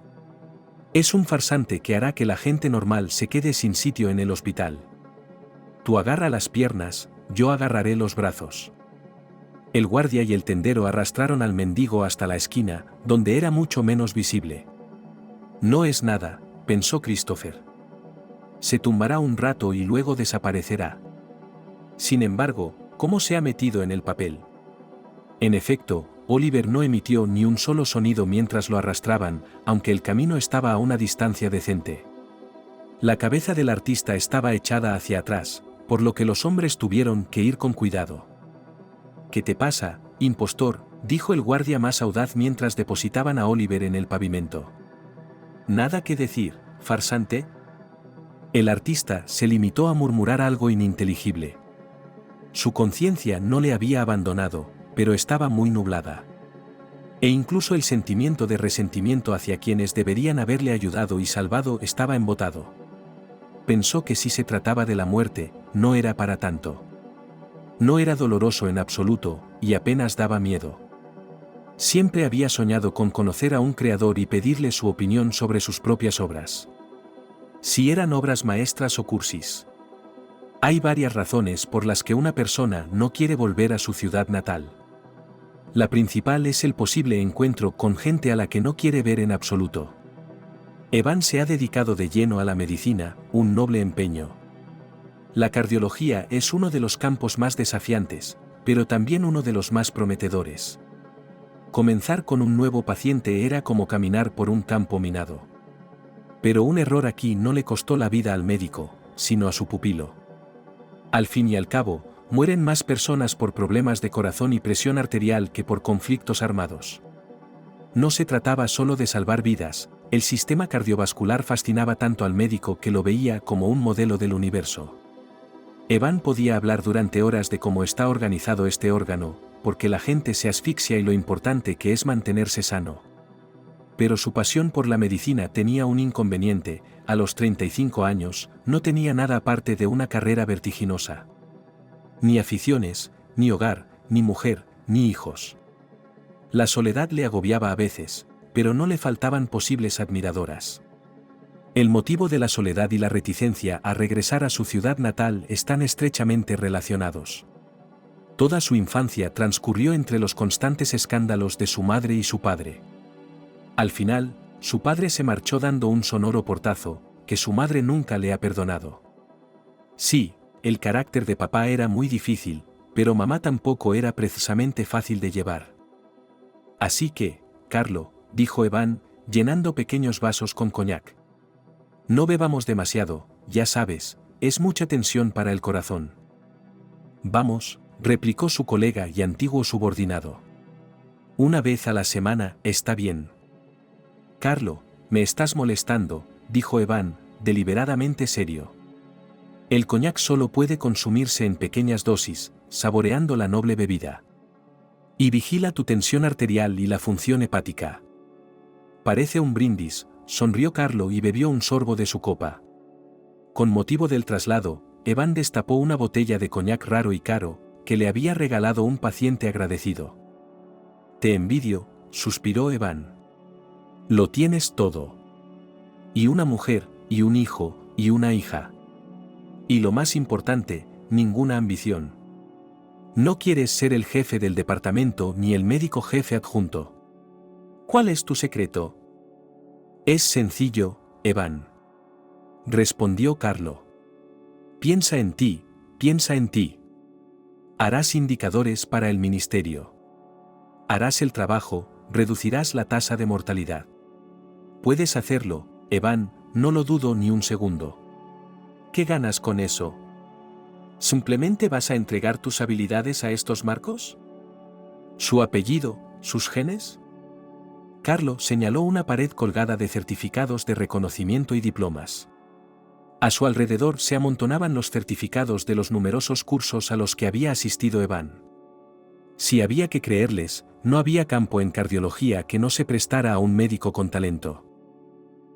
[SPEAKER 2] «Es un farsante que hará que la gente normal se quede sin sitio en el hospital. Tú agarra las piernas, yo agarraré los brazos». El guardia y el tendero arrastraron al mendigo hasta la esquina, donde era mucho menos visible. «No es nada», pensó Christopher. «Se tumbará un rato y luego desaparecerá». Sin embargo, ¿cómo se ha metido en el papel? En efecto, Oliver no emitió ni un solo sonido mientras lo arrastraban, aunque el camino estaba a una distancia decente. La cabeza del artista estaba echada hacia atrás, por lo que los hombres tuvieron que ir con cuidado. «¿Qué te pasa, impostor?», dijo el guardia más audaz mientras depositaban a Oliver en el pavimento. «Nada que decir, farsante». El artista se limitó a murmurar algo ininteligible. Su conciencia no le había abandonado, pero estaba muy nublada. E incluso el sentimiento de resentimiento hacia quienes deberían haberle ayudado y salvado estaba embotado. Pensó que si se trataba de la muerte, no era para tanto. No era doloroso en absoluto, y apenas daba miedo. Siempre había soñado con conocer a un creador y pedirle su opinión sobre sus propias obras. Si eran obras maestras o cursis. Hay varias razones por las que una persona no quiere volver a su ciudad natal. La principal es el posible encuentro con gente a la que no quiere ver en absoluto. Evan se ha dedicado de lleno a la medicina, un noble empeño. La cardiología es uno de los campos más desafiantes, pero también uno de los más prometedores. Comenzar con un nuevo paciente era como caminar por un campo minado. Pero un error aquí no le costó la vida al médico, sino a su pupilo. Al fin y al cabo, mueren más personas por problemas de corazón y presión arterial que por conflictos armados. No se trataba solo de salvar vidas, el sistema cardiovascular fascinaba tanto al médico que lo veía como un modelo del universo. Evan podía hablar durante horas de cómo está organizado este órgano, porque la gente se asfixia y lo importante que es mantenerse sano. Pero su pasión por la medicina tenía un inconveniente: a los 35 años, no tenía nada aparte de una carrera vertiginosa. Ni aficiones, ni hogar, ni mujer, ni hijos. La soledad le agobiaba a veces, pero no le faltaban posibles admiradoras. El motivo de la soledad y la reticencia a regresar a su ciudad natal están estrechamente relacionados. Toda su infancia transcurrió entre los constantes escándalos de su madre y su padre. Al final, su padre se marchó dando un sonoro portazo, que su madre nunca le ha perdonado. Sí, el carácter de papá era muy difícil, pero mamá tampoco era precisamente fácil de llevar. Así que, Carlo, dijo Evan, llenando pequeños vasos con coñac. No bebamos demasiado, ya sabes, es mucha tensión para el corazón. Vamos, replicó su colega y antiguo subordinado. Una vez a la semana, está bien. Carlo, me estás molestando, dijo Evan, deliberadamente serio. El coñac solo puede consumirse en pequeñas dosis, saboreando la noble bebida. Y vigila tu tensión arterial y la función hepática. Parece un brindis, sonrió Carlo y bebió un sorbo de su copa. Con motivo del traslado, Evan destapó una botella de coñac raro y caro, que le había regalado un paciente agradecido. Te envidio, suspiró Evan. Lo tienes todo. Y una mujer, y un hijo, y una hija. Y lo más importante, ninguna ambición. No quieres ser el jefe del departamento ni el médico jefe adjunto. ¿Cuál es tu secreto? Es sencillo, Evan. Respondió Carlo. Piensa en ti, piensa en ti. Harás indicadores para el ministerio. Harás el trabajo, reducirás la tasa de mortalidad. Puedes hacerlo, Evan, no lo dudo ni un segundo. ¿Qué ganas con eso? ¿Simplemente vas a entregar tus habilidades a estos marcos? ¿Su apellido, sus genes? Carlo señaló una pared colgada de certificados de reconocimiento y diplomas. A su alrededor se amontonaban los certificados de los numerosos cursos a los que había asistido Evan. Si había que creerles, no había campo en cardiología que no se prestara a un médico con talento.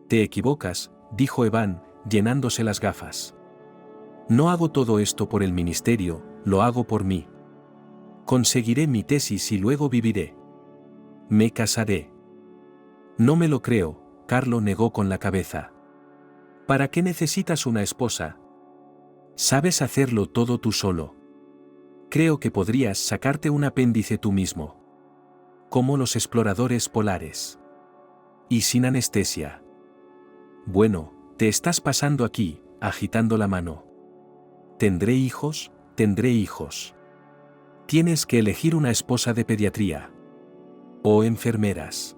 [SPEAKER 2] Te equivocas, dijo Evan, llenándose las gafas. No hago todo esto por el ministerio, lo hago por mí. Conseguiré mi tesis y luego viviré. Me casaré. No me lo creo, Carlo negó con la cabeza. ¿Para qué necesitas una esposa? Sabes hacerlo todo tú solo. Creo que podrías sacarte un apéndice tú mismo. Como los exploradores polares. Y sin anestesia. Bueno, te estás pasando aquí, agitando la mano. ¿Tendré hijos? Tendré hijos. Tienes que elegir una esposa de pediatría. O enfermeras.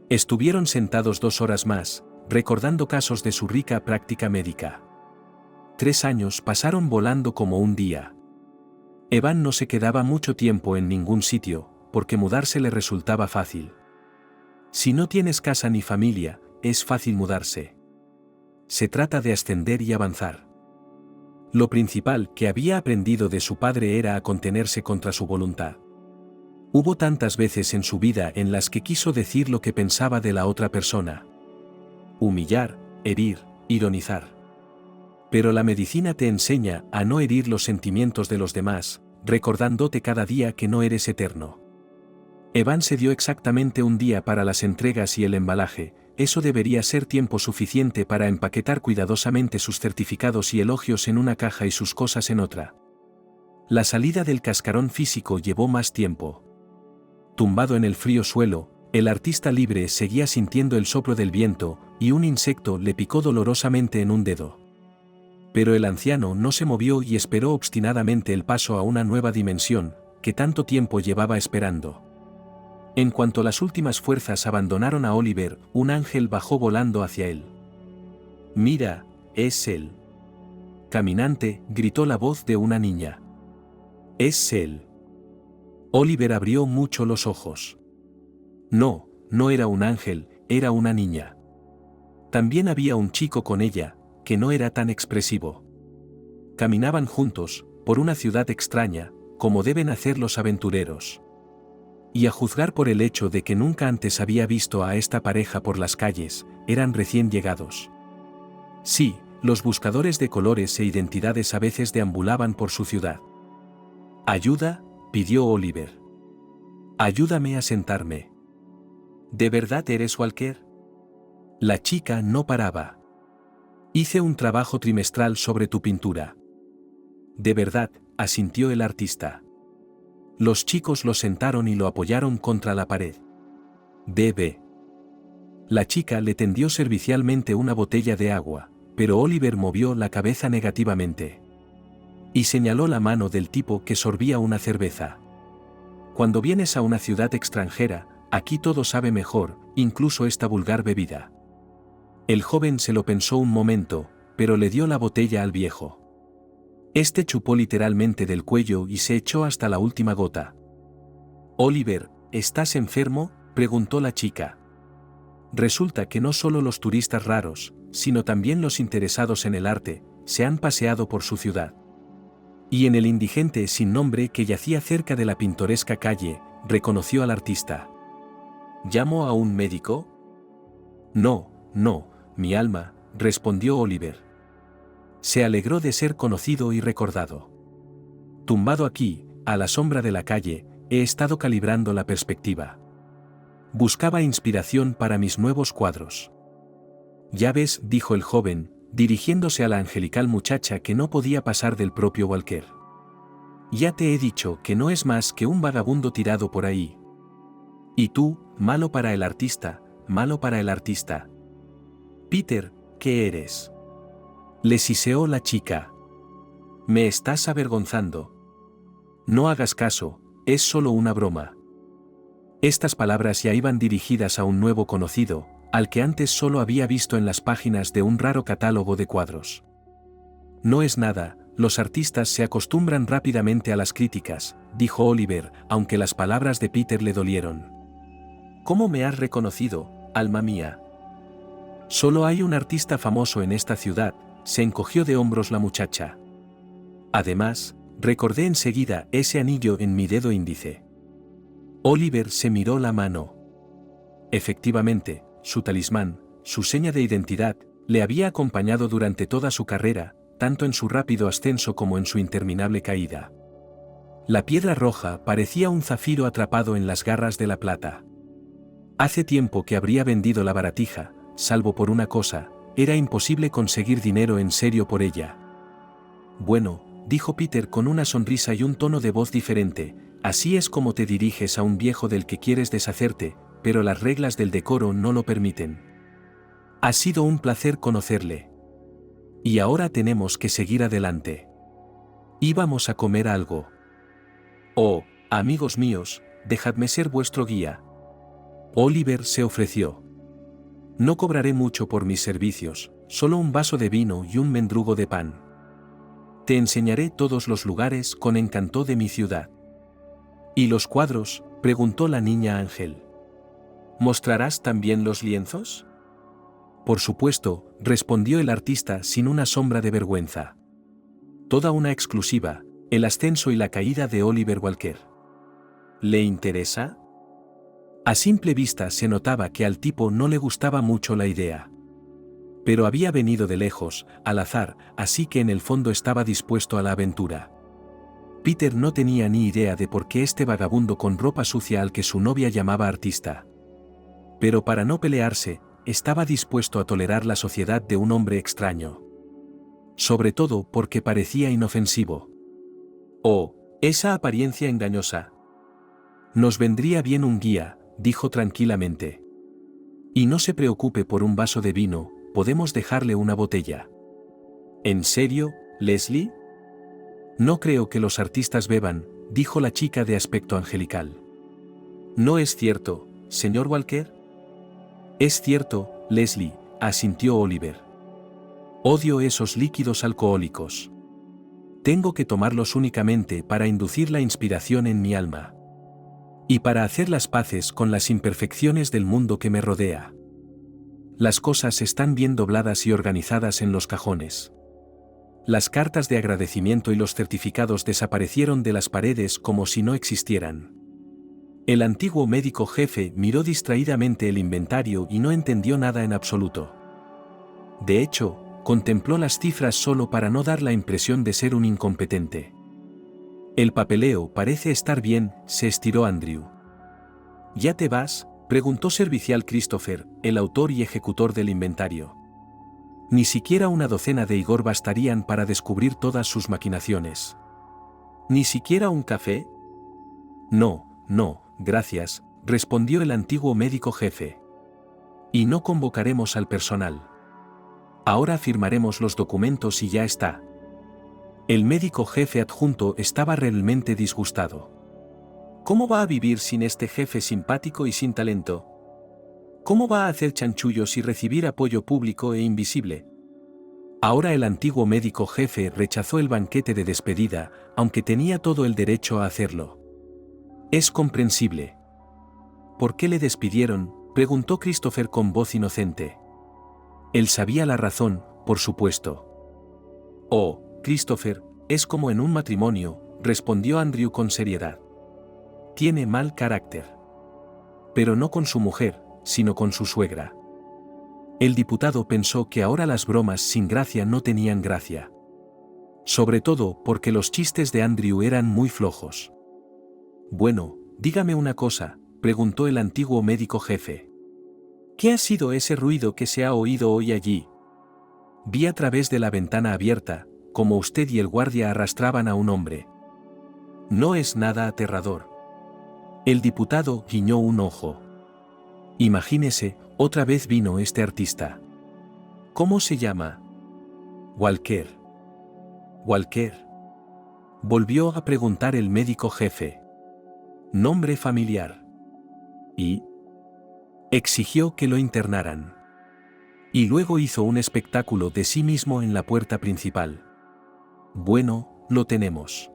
[SPEAKER 2] Estuvieron sentados 2 horas más, recordando casos de su rica práctica médica. 3 años pasaron volando como un día. Evan no se quedaba mucho tiempo en ningún sitio, porque mudarse le resultaba fácil. Si no tienes casa ni familia, es fácil mudarse. Se trata de ascender y avanzar. Lo principal que había aprendido de su padre era a contenerse contra su voluntad. Hubo tantas veces en su vida en las que quiso decir lo que pensaba de la otra persona. Humillar, herir, ironizar. Pero la medicina te enseña a no herir los sentimientos de los demás, recordándote cada día que no eres eterno. Evan se dio exactamente un día para las entregas y el embalaje, eso debería ser tiempo suficiente para empaquetar cuidadosamente sus certificados y elogios en una caja y sus cosas en otra. La salida del cascarón físico llevó más tiempo. Tumbado en el frío suelo, el artista libre seguía sintiendo el soplo del viento, y un insecto le picó dolorosamente en un dedo. Pero el anciano no se movió y esperó obstinadamente el paso a una nueva dimensión, que tanto tiempo llevaba esperando. En cuanto las últimas fuerzas abandonaron a Oliver, un ángel bajó volando hacia él. «Mira, es él». «Caminante», gritó la voz de una niña. «Es él». Oliver abrió mucho los ojos. No, no era un ángel, era una niña. También había un chico con ella, que no era tan expresivo. Caminaban juntos, por una ciudad extraña, como deben hacer los aventureros. Y a juzgar por el hecho de que nunca antes había visto a esta pareja por las calles, eran recién llegados. Sí, los buscadores de colores e identidades a veces deambulaban por su ciudad. «Ayuda», pidió Oliver. «Ayúdame a sentarme». «¿De verdad eres Walker?» La chica no paraba. «Hice un trabajo trimestral sobre tu pintura». «De verdad», asintió el artista. Los chicos lo sentaron y lo apoyaron contra la pared. «Debe». La chica le tendió servicialmente una botella de agua, pero Oliver movió la cabeza negativamente. Y señaló la mano del tipo que sorbía una cerveza. «Cuando vienes a una ciudad extranjera, aquí todo sabe mejor, incluso esta vulgar bebida». El joven se lo pensó un momento, pero le dio la botella al viejo. Este chupó literalmente del cuello y se echó hasta la última gota. «Oliver, ¿estás enfermo?», preguntó la chica. Resulta que no solo los turistas raros, sino también los interesados en el arte, se han paseado por su ciudad. Y en el indigente sin nombre que yacía cerca de la pintoresca calle, reconoció al artista. «¿Llamo a un médico?» «No, no, mi alma», respondió Oliver. Se alegró de ser conocido y recordado. «Tumbado aquí, a la sombra de la calle, he estado calibrando la perspectiva. Buscaba inspiración para mis nuevos cuadros». «Ya ves», dijo el joven, dirigiéndose a la angelical muchacha que no podía pasar del propio Walker. «Ya te he dicho que no es más que un vagabundo tirado por ahí. Y tú, malo para el artista, malo para el artista». «Peter, ¿qué eres?», le siseó la chica. «Me estás avergonzando». «No hagas caso, es solo una broma». Estas palabras ya iban dirigidas a un nuevo conocido, al que antes solo había visto en las páginas de un raro catálogo de cuadros. «No es nada, los artistas se acostumbran rápidamente a las críticas», dijo Oliver, aunque las palabras de Peter le dolieron. «¿Cómo me has reconocido, alma mía?» «Solo hay un artista famoso en esta ciudad», se encogió de hombros la muchacha. «Además, recordé enseguida ese anillo en mi dedo índice». Oliver se miró la mano. Efectivamente, su talismán, su seña de identidad, le había acompañado durante toda su carrera, tanto en su rápido ascenso como en su interminable caída. La piedra roja parecía un zafiro atrapado en las garras de la plata. Hace tiempo que habría vendido la baratija, salvo por una cosa, era imposible conseguir dinero en serio por ella. «Bueno», dijo Peter con una sonrisa y un tono de voz diferente, «así es como te diriges a un viejo del que quieres deshacerte, pero las reglas del decoro no lo permiten. Ha sido un placer conocerle. Y ahora tenemos que seguir adelante. Íbamos a comer algo. Oh, amigos míos, dejadme ser vuestro guía». Oliver se ofreció. «No cobraré mucho por mis servicios, solo un vaso de vino y un mendrugo de pan. Te enseñaré todos los lugares con encanto de mi ciudad». «¿Y los cuadros?», preguntó la niña ángel. «¿Mostrarás también los lienzos?». «Por supuesto», respondió el artista sin una sombra de vergüenza. Toda una exclusiva, el ascenso y la caída de Oliver Walker. ¿Le interesa? A simple vista se notaba que al tipo no le gustaba mucho la idea. Pero había venido de lejos, al azar, así que en el fondo estaba dispuesto a la aventura. Peter no tenía ni idea de por qué este vagabundo con ropa sucia al que su novia llamaba artista. Pero para no pelearse, estaba dispuesto a tolerar la sociedad de un hombre extraño. Sobre todo porque parecía inofensivo. Oh, esa apariencia engañosa. Nos vendría bien un guía, dijo tranquilamente. Y no se preocupe por un vaso de vino, podemos dejarle una botella. ¿En serio, Leslie? No creo que los artistas beban, dijo la chica de aspecto angelical. ¿No es cierto, señor Walker? Es cierto, Leslie, asintió Oliver. Odio esos líquidos alcohólicos. Tengo que tomarlos únicamente para inducir la inspiración en mi alma. Y para hacer las paces con las imperfecciones del mundo que me rodea. Las cosas están bien dobladas y organizadas en los cajones. Las cartas de agradecimiento y los certificados desaparecieron de las paredes como si no existieran. El antiguo médico jefe miró distraídamente el inventario y no entendió nada en absoluto. De hecho, contempló las cifras solo para no dar la impresión de ser un incompetente. El papeleo parece estar bien, se estiró Andrew. ¿Ya te vas?, preguntó servicial Christopher, el autor y ejecutor del inventario. Ni siquiera una docena de Igor bastarían para descubrir todas sus maquinaciones. ¿Ni siquiera un café? No, gracias, respondió el antiguo médico jefe. Y no convocaremos al personal. Ahora firmaremos los documentos y ya está. El médico jefe adjunto estaba realmente disgustado. ¿Cómo va a vivir sin este jefe simpático y sin talento? ¿Cómo va a hacer chanchullos y recibir apoyo público e invisible? Ahora el antiguo médico jefe rechazó el banquete de despedida, aunque tenía todo el derecho a hacerlo. Es comprensible. ¿Por qué le despidieron?, preguntó Christopher con voz inocente. Él sabía la razón, por supuesto. Oh, Christopher, es como en un matrimonio, respondió Andrew con seriedad. Tiene mal carácter. Pero no con su mujer, sino con su suegra. El diputado pensó que ahora las bromas sin gracia no tenían gracia. Sobre todo porque los chistes de Andrew eran muy flojos. Bueno, dígame una cosa, preguntó el antiguo médico jefe. ¿Qué ha sido ese ruido que se ha oído hoy allí? Vi a través de la ventana abierta, como usted y el guardia arrastraban a un hombre. No es nada aterrador. El diputado guiñó un ojo. Imagínese, otra vez vino este artista. ¿Cómo se llama? Walker. Walker. Volvió a preguntar el médico jefe. Nombre familiar. ¿Y? Exigió que lo internaran. Y luego hizo un espectáculo de sí mismo en la puerta principal. Bueno, lo tenemos.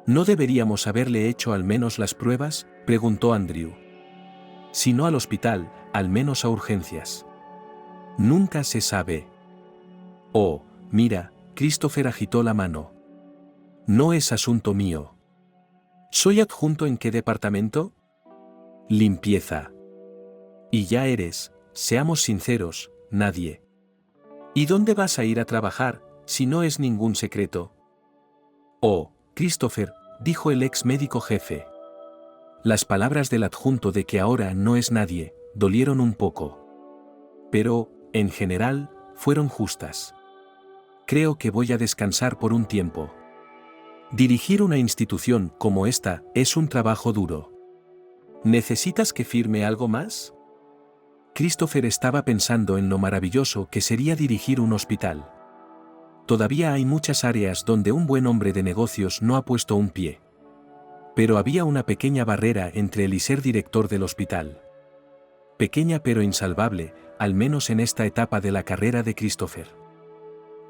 [SPEAKER 2] ¿No deberíamos haberle hecho al menos las pruebas?, preguntó Andrew. Si no al hospital, al menos a urgencias. Nunca se sabe. Oh, mira, Christopher agitó la mano. No es asunto mío. ¿Soy adjunto en qué departamento? Limpieza. Y ya eres, seamos sinceros, nadie. ¿Y dónde vas a ir a trabajar, si no es ningún secreto? Oh, Christopher, dijo el ex médico jefe. Las palabras del adjunto de que ahora no es nadie, dolieron un poco. Pero, en general, fueron justas. Creo que voy a descansar por un tiempo. Dirigir una institución como esta es un trabajo duro. ¿Necesitas que firme algo más? Christopher estaba pensando en lo maravilloso que sería dirigir un hospital. Todavía hay muchas áreas donde un buen hombre de negocios no ha puesto un pie. Pero había una pequeña barrera entre él y ser director del hospital. Pequeña pero insalvable, al menos en esta etapa de la carrera de Christopher.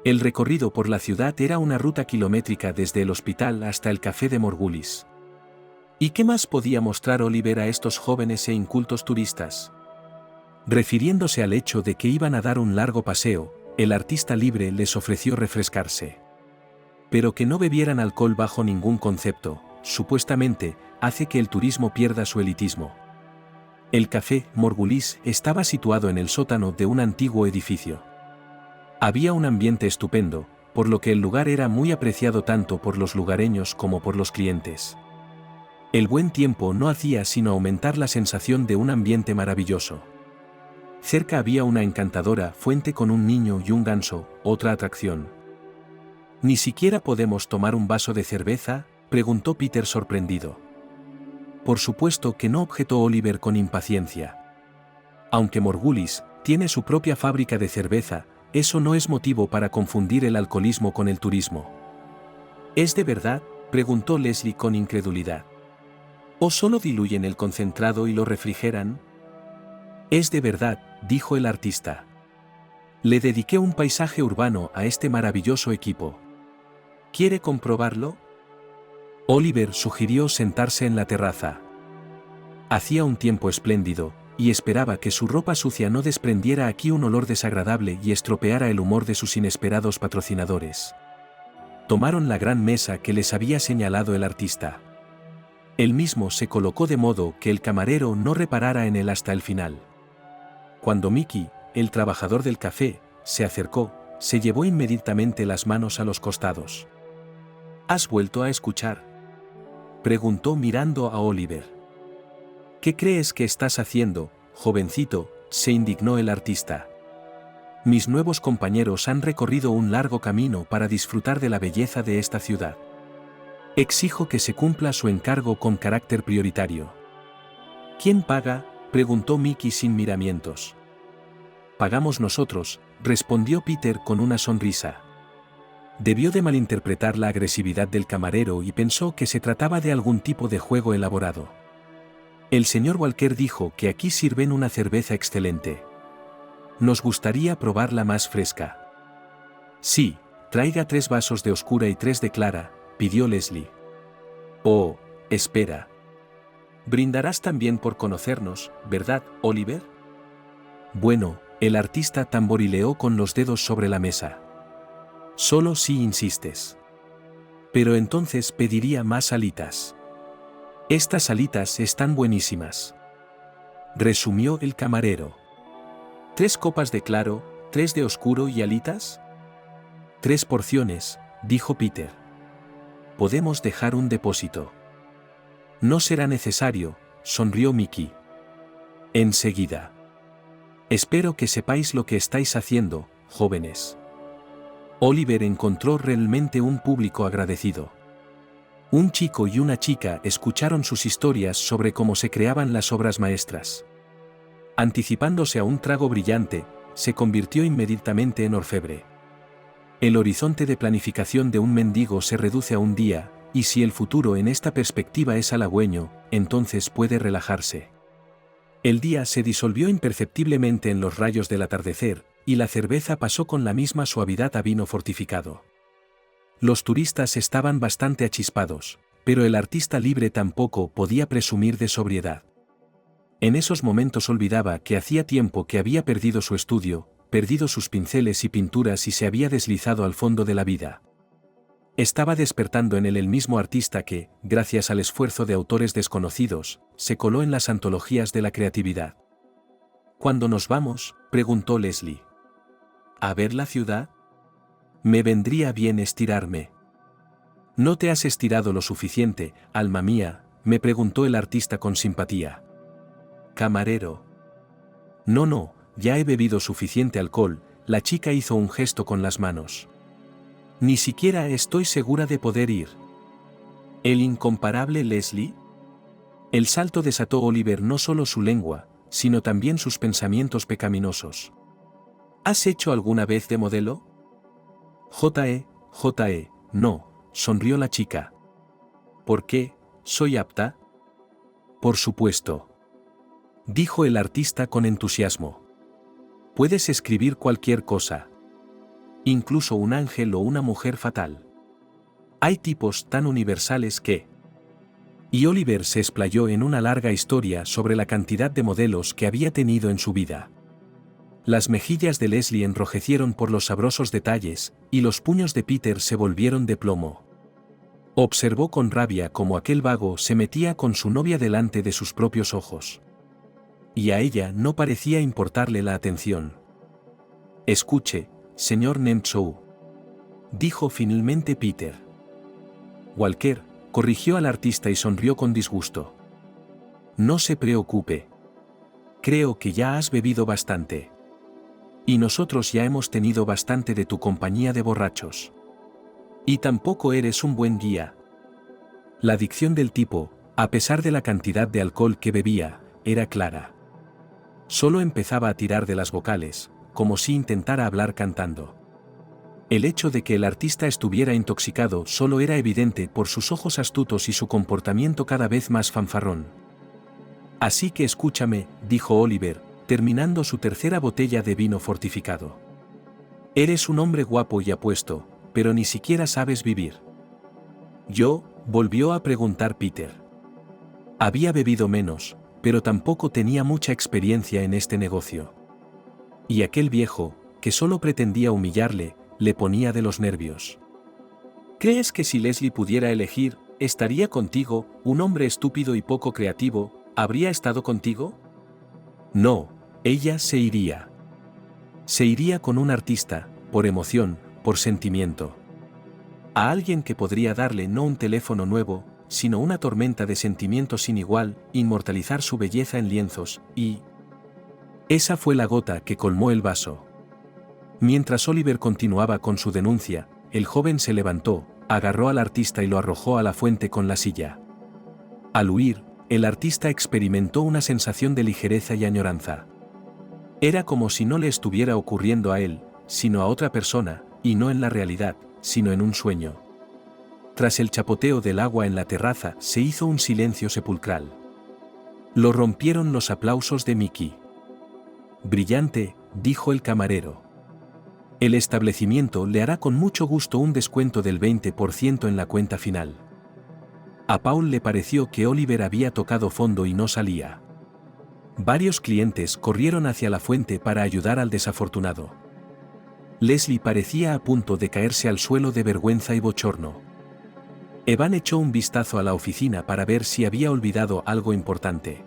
[SPEAKER 2] El recorrido por la ciudad era una ruta kilométrica desde el hospital hasta el café de Morgulis. ¿Y qué más podía mostrar Oliver a estos jóvenes e incultos turistas? Refiriéndose al hecho de que iban a dar un largo paseo, el artista libre les ofreció refrescarse. Pero que no bebieran alcohol bajo ningún concepto, supuestamente, hace que el turismo pierda su elitismo. El café Morgulis estaba situado en el sótano de un antiguo edificio. Había un ambiente estupendo, por lo que el lugar era muy apreciado tanto por los lugareños como por los clientes. El buen tiempo no hacía sino aumentar la sensación de un ambiente maravilloso. Cerca había una encantadora fuente con un niño y un ganso, otra atracción. ¿Ni siquiera podemos tomar un vaso de cerveza?, preguntó Peter sorprendido. Por supuesto que no, objetó Oliver con impaciencia. Aunque Morgulis tiene su propia fábrica de cerveza, eso no es motivo para confundir el alcoholismo con el turismo. ¿Es de verdad?, preguntó Leslie con incredulidad. ¿O solo diluyen el concentrado y lo refrigeran? Es de verdad, dijo el artista. Le dediqué un paisaje urbano a este maravilloso equipo. ¿Quiere comprobarlo? Oliver sugirió sentarse en la terraza. Hacía un tiempo espléndido, y esperaba que su ropa sucia no desprendiera aquí un olor desagradable y estropeara el humor de sus inesperados patrocinadores. Tomaron la gran mesa que les había señalado el artista. Él mismo se colocó de modo que el camarero no reparara en él hasta el final. Cuando Mickey, el trabajador del café, se acercó, se llevó inmediatamente las manos a los costados. ¿Has vuelto a escuchar?, preguntó mirando a Oliver. ¿Qué crees que estás haciendo, jovencito?, se indignó el artista. Mis nuevos compañeros han recorrido un largo camino para disfrutar de la belleza de esta ciudad. Exijo que se cumpla su encargo con carácter prioritario. ¿Quién paga?, preguntó Mickey sin miramientos. Pagamos nosotros, respondió Peter con una sonrisa. Debió de malinterpretar la agresividad del camarero y pensó que se trataba de algún tipo de juego elaborado. El señor Walker dijo que aquí sirven una cerveza excelente. Nos gustaría probarla más fresca. Sí, traiga 3 vasos de oscura y 3 de clara, pidió Leslie. Oh, espera. Brindarás también por conocernos, ¿verdad, Oliver? Bueno, el artista tamborileó con los dedos sobre la mesa. Solo si insistes. Pero entonces pediría más alitas. Estas alitas están buenísimas, resumió el camarero. 3 copas de claro, 3 de oscuro y alitas. 3 porciones, dijo Peter. Podemos dejar un depósito. No será necesario, sonrió Mickey. Enseguida. Espero que sepáis lo que estáis haciendo, jóvenes. Oliver encontró realmente un público agradecido. Un chico y una chica escucharon sus historias sobre cómo se creaban las obras maestras. Anticipándose a un trago brillante, se convirtió inmediatamente en orfebre. El horizonte de planificación de un mendigo se reduce a un día, y si el futuro en esta perspectiva es halagüeño, entonces puede relajarse. El día se disolvió imperceptiblemente en los rayos del atardecer, y la cerveza pasó con la misma suavidad a vino fortificado. Los turistas estaban bastante achispados, pero el artista libre tampoco podía presumir de sobriedad. En esos momentos olvidaba que hacía tiempo que había perdido su estudio, perdido sus pinceles y pinturas y se había deslizado al fondo de la vida. Estaba despertando en él el mismo artista que, gracias al esfuerzo de autores desconocidos, se coló en las antologías de la creatividad. ¿Cuándo nos vamos?, preguntó Leslie. ¿A ver la ciudad? Me vendría bien estirarme. ¿No te has estirado lo suficiente, alma mía?, me preguntó el artista con simpatía. Camarero. No, ya he bebido suficiente alcohol, la chica hizo un gesto con las manos. Ni siquiera estoy segura de poder ir. ¿El incomparable Leslie? El salto desató Oliver no solo su lengua, sino también sus pensamientos pecaminosos. ¿Has hecho alguna vez de modelo? J.E., no, sonrió la chica. ¿Por qué? ¿Soy apta? Por supuesto. Dijo el artista con entusiasmo. Puedes escribir cualquier cosa. Incluso un ángel o una mujer fatal. Hay tipos tan universales que... Y Oliver se explayó en una larga historia sobre la cantidad de modelos que había tenido en su vida. Las mejillas de Leslie enrojecieron por los sabrosos detalles, y los puños de Peter se volvieron de plomo. Observó con rabia cómo aquel vago se metía con su novia delante de sus propios ojos. Y a ella no parecía importarle la atención. Escuche, señor Nemtsou, dijo finalmente Peter. Walker, corrigió al artista y sonrió con disgusto. No se preocupe. creo que ya has bebido bastante. Y nosotros ya hemos tenido bastante de tu compañía de borrachos. Y tampoco eres un buen guía. La dicción del tipo, a pesar de la cantidad de alcohol que bebía, era clara. Solo empezaba a tirar de las vocales, como si intentara hablar cantando. El hecho de que el artista estuviera intoxicado solo era evidente por sus ojos astutos y su comportamiento cada vez más fanfarrón. Así que escúchame, dijo Oliver, terminando su tercera botella de vino fortificado. Eres un hombre guapo y apuesto, pero ni siquiera sabes vivir. Yo, volvió a preguntar Peter. Había bebido menos, pero tampoco tenía mucha experiencia en este negocio. Y aquel viejo, que solo pretendía humillarle, le ponía de los nervios. ¿Crees que si Leslie pudiera elegir, estaría contigo, un hombre estúpido y poco creativo, habría estado contigo? No, ella se iría. Se iría con un artista, por emoción, por sentimiento. A alguien que podría darle no un teléfono nuevo, sino una tormenta de sentimientos sin igual, inmortalizar su belleza en lienzos, y... Esa fue la gota que colmó el vaso. Mientras Oliver continuaba con su denuncia, el joven se levantó, agarró al artista y lo arrojó a la fuente con la silla. Al huir, el artista experimentó una sensación de ligereza y añoranza. Era como si no le estuviera ocurriendo a él, sino a otra persona, y no en la realidad, sino en un sueño. Tras el chapoteo del agua en la terraza, se hizo un silencio sepulcral. Lo rompieron los aplausos de Mickey. Brillante, dijo el camarero. El establecimiento le hará con mucho gusto un descuento del 20% en la cuenta final. A Paul le pareció que Oliver había tocado fondo y no salía. Varios clientes corrieron hacia la fuente para ayudar al desafortunado. Leslie parecía a punto de caerse al suelo de vergüenza y bochorno. Evan echó un vistazo a la oficina para ver si había olvidado algo importante.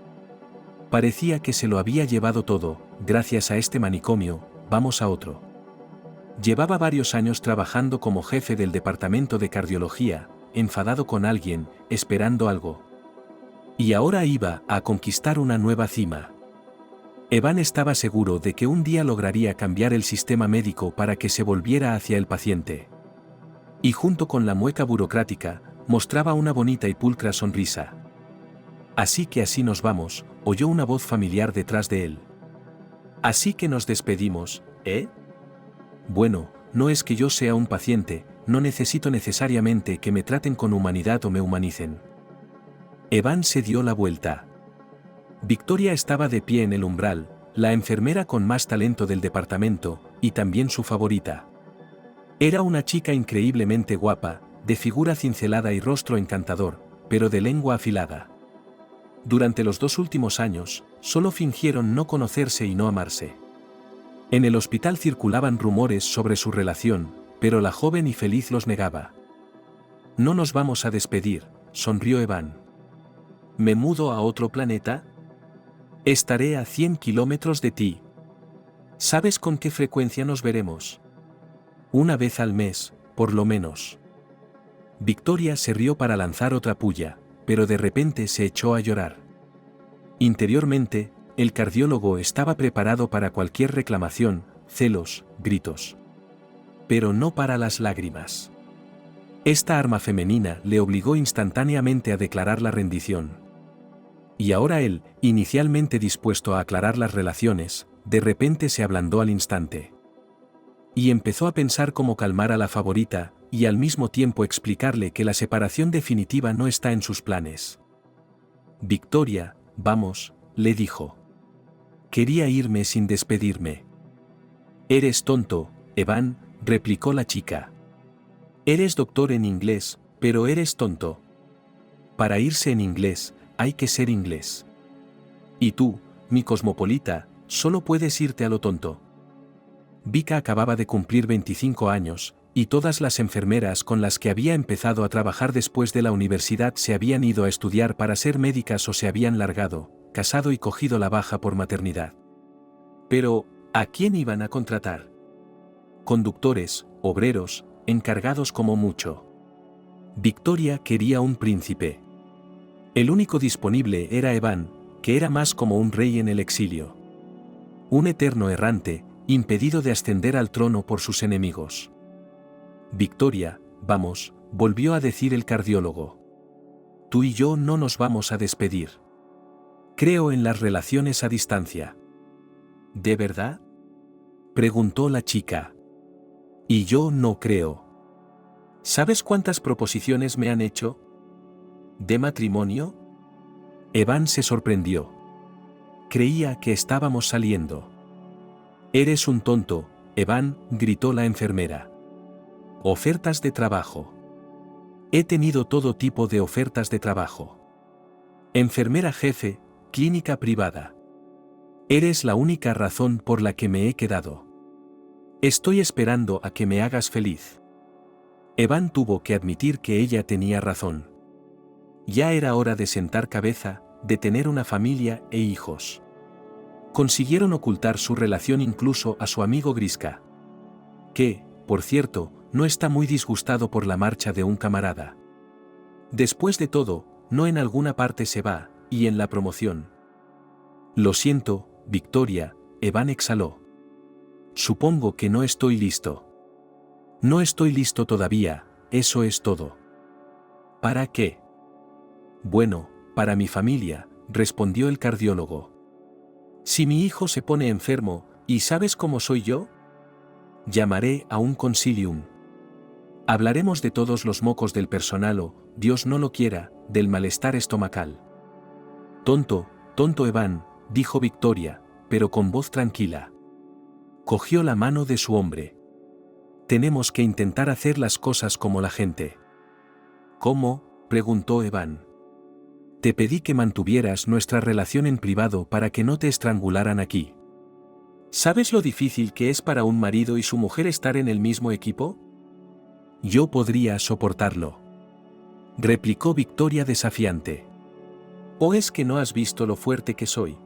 [SPEAKER 2] Parecía que se lo había llevado todo, gracias a este manicomio, vamos a otro. Llevaba varios años trabajando como jefe del departamento de cardiología, enfadado con alguien, esperando algo. Y ahora iba a conquistar una nueva cima. Evan estaba seguro de que un día lograría cambiar el sistema médico para que se volviera hacia el paciente. Y junto con la mueca burocrática, mostraba una bonita y pulcra sonrisa. Así que así nos vamos, oyó una voz familiar detrás de él. Así que nos despedimos, ¿eh? Bueno, no es que yo sea un paciente, no necesito necesariamente que me traten con humanidad o me humanicen. Evan se dio la vuelta. Victoria estaba de pie en el umbral, la enfermera con más talento del departamento, y también su favorita. Era una chica increíblemente guapa, de figura cincelada y rostro encantador, pero de lengua afilada. Durante los 2 últimos años, solo fingieron no conocerse y no amarse. En el hospital circulaban rumores sobre su relación, pero la joven y feliz los negaba. No nos vamos a despedir, sonrió Evan. ¿Me mudo a otro planeta? Estaré a 100 kilómetros de ti. ¿Sabes con qué frecuencia nos veremos? Una vez al mes, por lo menos. Victoria se rió para lanzar otra pulla, pero de repente se echó a llorar. Interiormente, el cardiólogo estaba preparado para cualquier reclamación, celos, gritos. Pero no para las lágrimas. Esta arma femenina le obligó instantáneamente a declarar la rendición. Y ahora él, inicialmente dispuesto a aclarar las relaciones, de repente se ablandó al instante. Y empezó a pensar cómo calmar a la favorita, y al mismo tiempo explicarle que la separación definitiva no está en sus planes. Victoria, vamos, le dijo. Quería irme sin despedirme. Eres tonto, Evan, replicó la chica. Eres doctor en inglés, pero eres tonto. Para irse en inglés, hay que ser inglés. Y tú, mi cosmopolita, solo puedes irte a lo tonto. Vika acababa de cumplir 25 años, y todas las enfermeras con las que había empezado a trabajar después de la universidad se habían ido a estudiar para ser médicas o se habían largado, casado y cogido la baja por maternidad. Pero, ¿a quién iban a contratar? Conductores, obreros, encargados como mucho. Victoria quería un príncipe. El único disponible era Evan, que era más como un rey en el exilio. Un eterno errante, impedido de ascender al trono por sus enemigos. Victoria, vamos, volvió a decir el cardiólogo. Tú y yo no nos vamos a despedir. Creo en las relaciones a distancia. ¿De verdad?, preguntó la chica. Y yo no creo. ¿Sabes cuántas proposiciones me han hecho? ¿De matrimonio? Evan se sorprendió. Creía que estábamos saliendo. Eres un tonto, Evan, gritó la enfermera. Ofertas de trabajo. He tenido todo tipo de ofertas de trabajo. Enfermera jefe, clínica privada. Eres la única razón por la que me he quedado. Estoy esperando a que me hagas feliz. Evan tuvo que admitir que ella tenía razón. Ya era hora de sentar cabeza, de tener una familia e hijos. Consiguieron ocultar su relación incluso a su amigo Griska. Que, por cierto, no está muy disgustado por la marcha de un camarada. Después de todo, no en alguna parte se va, y en la promoción. Lo siento, Victoria, Evan exhaló. Supongo que no estoy listo. No estoy listo todavía, eso es todo. ¿Para qué? Bueno, para mi familia, respondió el cardiólogo. Si mi hijo se pone enfermo, ¿y sabes cómo soy yo? Llamaré a un consilium. Hablaremos de todos los mocos del personal o, Dios no lo quiera, del malestar estomacal. Tonto, tonto Evan, dijo Victoria, pero con voz tranquila. Cogió la mano de su hombre. Tenemos que intentar hacer las cosas como la gente. ¿Cómo?, preguntó Evan. Te pedí que mantuvieras nuestra relación en privado para que no te estrangularan aquí. ¿Sabes lo difícil que es para un marido y su mujer estar en el mismo equipo? Yo podría soportarlo, replicó Victoria desafiante. ¿O es que no has visto lo fuerte que soy?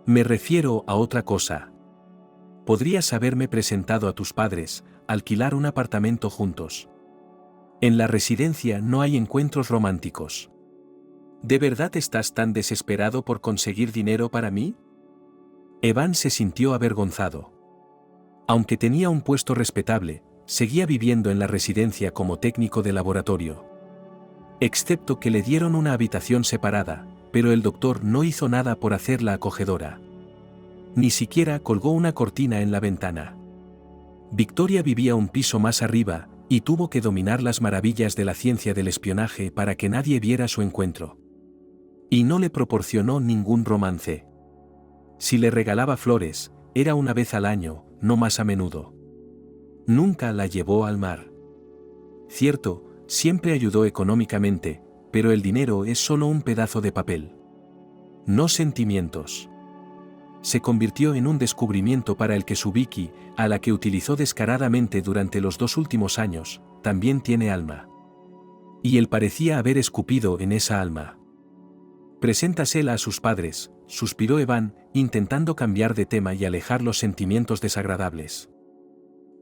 [SPEAKER 2] Me refiero a otra cosa. Podrías haberme presentado a tus padres, alquilar un apartamento juntos. En la residencia no hay encuentros románticos. ¿De verdad estás tan desesperado por conseguir dinero para mí? Evan se sintió avergonzado. Aunque tenía un puesto respetable, seguía viviendo en la residencia como técnico de laboratorio. Excepto que le dieron una habitación separada, pero el doctor no hizo nada por hacerla acogedora. Ni siquiera colgó una cortina en la ventana. Victoria vivía un piso más arriba, y tuvo que dominar las maravillas de la ciencia del espionaje para que nadie viera su encuentro. Y no le proporcionó ningún romance. Si le regalaba flores, era una vez al año, no más a menudo. Nunca la llevó al mar. Cierto, siempre ayudó económicamente, pero el dinero es solo un pedazo de papel. No sentimientos. Se convirtió en un descubrimiento para el que su Vicky, a la que utilizó descaradamente durante los 2 últimos años, también tiene alma. Y él parecía haber escupido en esa alma. Preséntasela a sus padres, suspiró Evan, intentando cambiar de tema y alejar los sentimientos desagradables.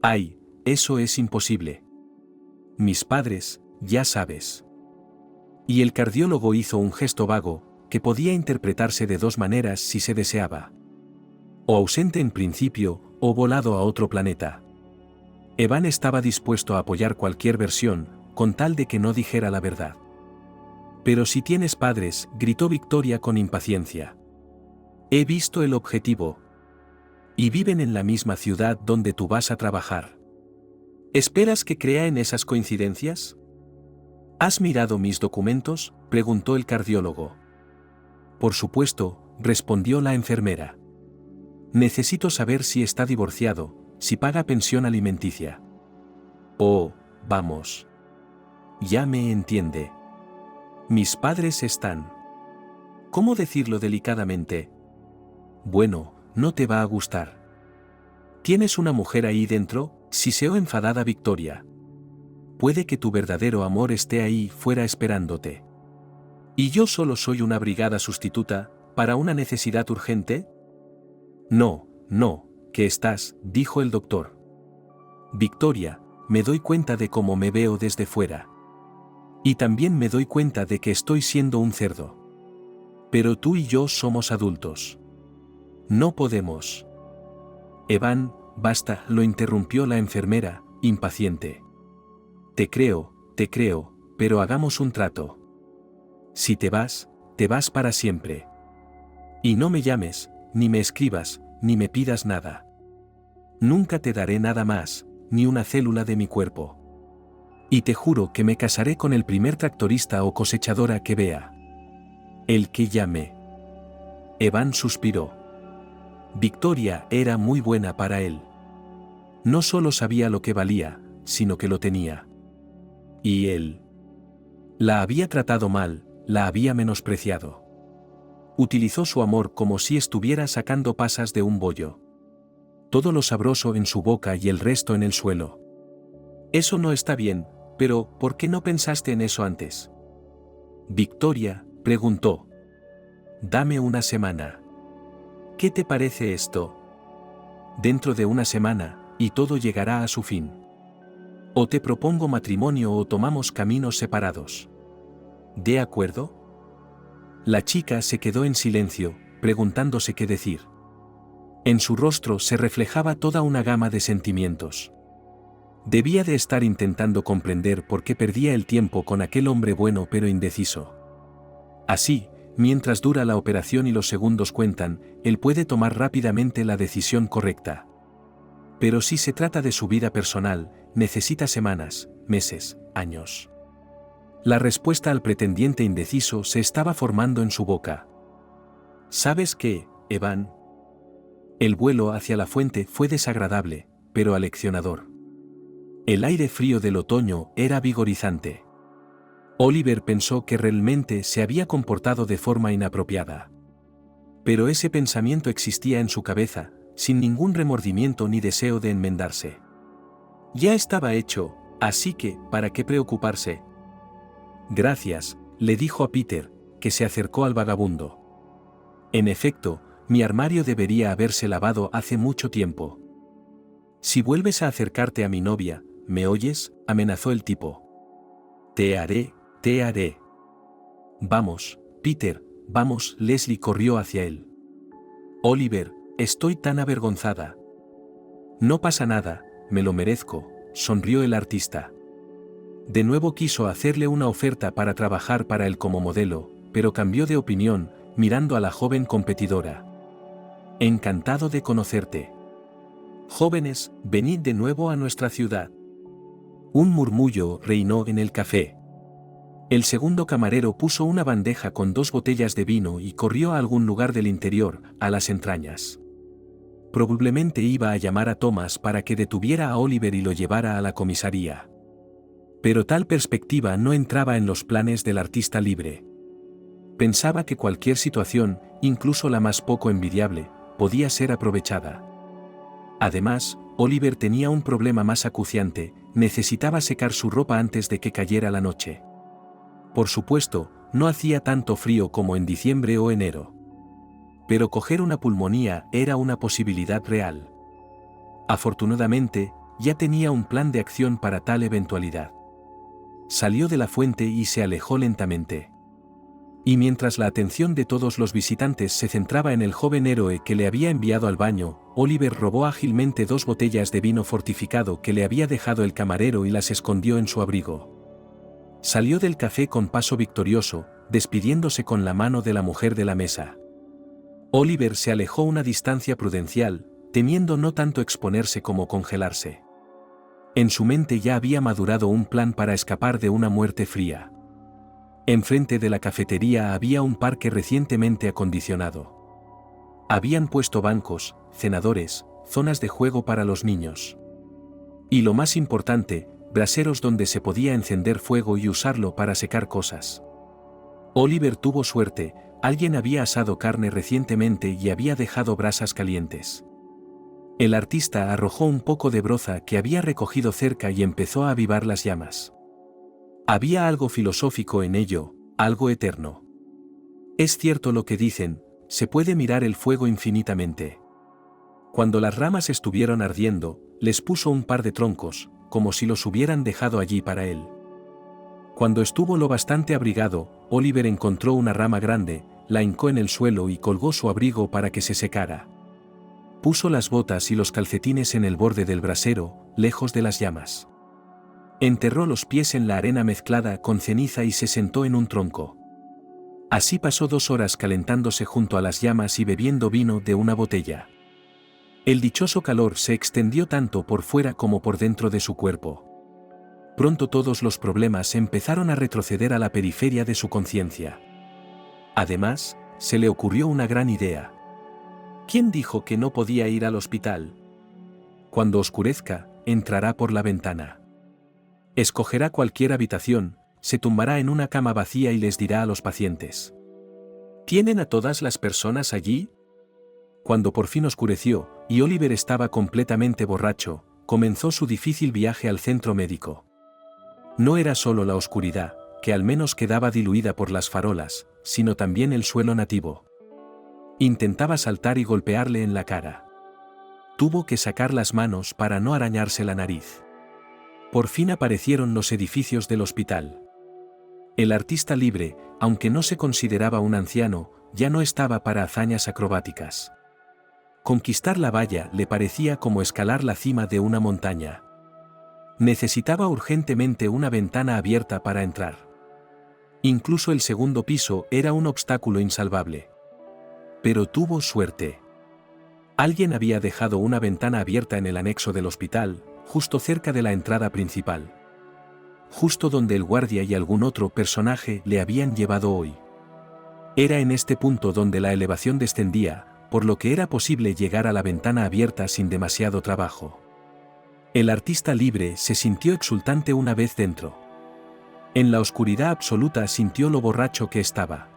[SPEAKER 2] Ay, eso es imposible. Mis padres, ya sabes. Y el cardiólogo hizo un gesto vago, que podía interpretarse de 2 maneras si se deseaba. O ausente en principio, o volado a otro planeta. Evan estaba dispuesto a apoyar cualquier versión, con tal de que no dijera la verdad. Pero si tienes padres, gritó Victoria con impaciencia. He visto el objetivo. Y viven en la misma ciudad donde tú vas a trabajar. ¿Esperas que crea en esas coincidencias? ¿Has mirado mis documentos?, preguntó el cardiólogo. Por supuesto, respondió la enfermera. Necesito saber si está divorciado, si paga pensión alimenticia. Oh, vamos. Ya me entiende. Mis padres están. ¿Cómo decirlo delicadamente? Bueno, no te va a gustar. ¿Tienes una mujer ahí dentro?, siseó enfadada Victoria. Puede que tu verdadero amor esté ahí fuera esperándote. ¿Y yo solo soy una brigada sustituta, para una necesidad urgente? No, no, que estás, dijo el doctor. Victoria, me doy cuenta de cómo me veo desde fuera. Y también me doy cuenta de que estoy siendo un cerdo. Pero tú y yo somos adultos. No podemos. Evan, basta, lo interrumpió la enfermera, impaciente. Te creo, pero hagamos un trato. Si te vas para siempre. Y no me llames, ni me escribas, ni me pidas nada. Nunca te daré nada más, ni una célula de mi cuerpo. Y te juro que me casaré con el primer tractorista o cosechadora que vea. El que llame. Evan suspiró. Victoria era muy buena para él. No solo sabía lo que valía, sino que lo tenía. Y él. La había tratado mal, la había menospreciado. Utilizó su amor como si estuviera sacando pasas de un bollo. Todo lo sabroso en su boca y el resto en el suelo. Eso no está bien, pero ¿por qué no pensaste en eso antes? Victoria preguntó. Dame una semana. ¿Qué te parece esto? Dentro de una semana, y todo llegará a su fin. O te propongo matrimonio o tomamos caminos separados. ¿De acuerdo? La chica se quedó en silencio, preguntándose qué decir. En su rostro se reflejaba toda una gama de sentimientos. Debía de estar intentando comprender por qué perdía el tiempo con aquel hombre bueno pero indeciso. Así, mientras dura la operación y los segundos cuentan, él puede tomar rápidamente la decisión correcta. Pero si se trata de su vida personal, necesita semanas, meses, años. La respuesta al pretendiente indeciso se estaba formando en su boca. ¿Sabes qué, Evan? El vuelo hacia la fuente fue desagradable, pero aleccionador. El aire frío del otoño era vigorizante. Oliver pensó que realmente se había comportado de forma inapropiada. Pero ese pensamiento existía en su cabeza, sin ningún remordimiento ni deseo de enmendarse. Ya estaba hecho, así que, ¿para qué preocuparse? Gracias, le dijo a Peter, que se acercó al vagabundo. En efecto, mi armario debería haberse lavado hace mucho tiempo. Si vuelves a acercarte a mi novia, ¿me oyes?, amenazó el tipo. Te haré. Vamos, Peter, vamos. Leslie corrió hacia él. Oliver, estoy tan avergonzada. No pasa nada, me lo merezco, sonrió el artista. De nuevo quiso hacerle una oferta para trabajar para él como modelo, pero cambió de opinión, mirando a la joven competidora. Encantado de conocerte. Jóvenes, venid de nuevo a nuestra ciudad. Un murmullo reinó en el café. El segundo camarero puso una bandeja con 2 botellas de vino y corrió a algún lugar del interior, a las entrañas. Probablemente iba a llamar a Thomas para que detuviera a Oliver y lo llevara a la comisaría. Pero tal perspectiva no entraba en los planes del artista libre. Pensaba que cualquier situación, incluso la más poco envidiable, podía ser aprovechada. Además, Oliver tenía un problema más acuciante: necesitaba secar su ropa antes de que cayera la noche. Por supuesto, no hacía tanto frío como en diciembre o enero. Pero coger una pulmonía era una posibilidad real. Afortunadamente, ya tenía un plan de acción para tal eventualidad. Salió de la fuente y se alejó lentamente. Y mientras la atención de todos los visitantes se centraba en el joven héroe que le había enviado al baño, Oliver robó ágilmente 2 botellas de vino fortificado que le había dejado el camarero y las escondió en su abrigo. Salió del café con paso victorioso, despidiéndose con la mano de la mujer de la mesa. Oliver se alejó una distancia prudencial, temiendo no tanto exponerse como congelarse. En su mente ya había madurado un plan para escapar de una muerte fría. Enfrente de la cafetería había un parque recientemente acondicionado. Habían puesto bancos, cenadores, zonas de juego para los niños. Y lo más importante, braseros donde se podía encender fuego y usarlo para secar cosas. Oliver tuvo suerte, alguien había asado carne recientemente y había dejado brasas calientes. El artista arrojó un poco de broza que había recogido cerca y empezó a avivar las llamas. Había algo filosófico en ello, algo eterno. Es cierto lo que dicen, se puede mirar el fuego infinitamente. Cuando las ramas estuvieron ardiendo, les puso un par de troncos, como si los hubieran dejado allí para él. Cuando estuvo lo bastante abrigado, Oliver encontró una rama grande, la hincó en el suelo y colgó su abrigo para que se secara. Puso las botas y los calcetines en el borde del brasero, lejos de las llamas. Enterró los pies en la arena mezclada con ceniza y se sentó en un tronco. Así pasó 2 horas calentándose junto a las llamas y bebiendo vino de una botella. El dichoso calor se extendió tanto por fuera como por dentro de su cuerpo. Pronto todos los problemas empezaron a retroceder a la periferia de su conciencia. Además, se le ocurrió una gran idea. ¿Quién dijo que no podía ir al hospital? Cuando oscurezca, entrará por la ventana. Escogerá cualquier habitación, se tumbará en una cama vacía y les dirá a los pacientes: ¿tienen a todas las personas allí? Cuando por fin oscureció, y Oliver estaba completamente borracho, comenzó su difícil viaje al centro médico. No era solo la oscuridad, que al menos quedaba diluida por las farolas, sino también el suelo nativo. Intentaba saltar y golpearle en la cara. Tuvo que sacar las manos para no arañarse la nariz. Por fin aparecieron los edificios del hospital. El artista libre, aunque no se consideraba un anciano, ya no estaba para hazañas acrobáticas. Conquistar la valla le parecía como escalar la cima de una montaña. Necesitaba urgentemente una ventana abierta para entrar. Incluso el segundo piso era un obstáculo insalvable. Pero tuvo suerte. Alguien había dejado una ventana abierta en el anexo del hospital, justo cerca de la entrada principal. Justo donde el guardia y algún otro personaje le habían llevado hoy. Era en este punto donde la elevación descendía, por lo que era posible llegar a la ventana abierta sin demasiado trabajo. El artista libre se sintió exultante una vez dentro. En la oscuridad absoluta sintió lo borracho que estaba.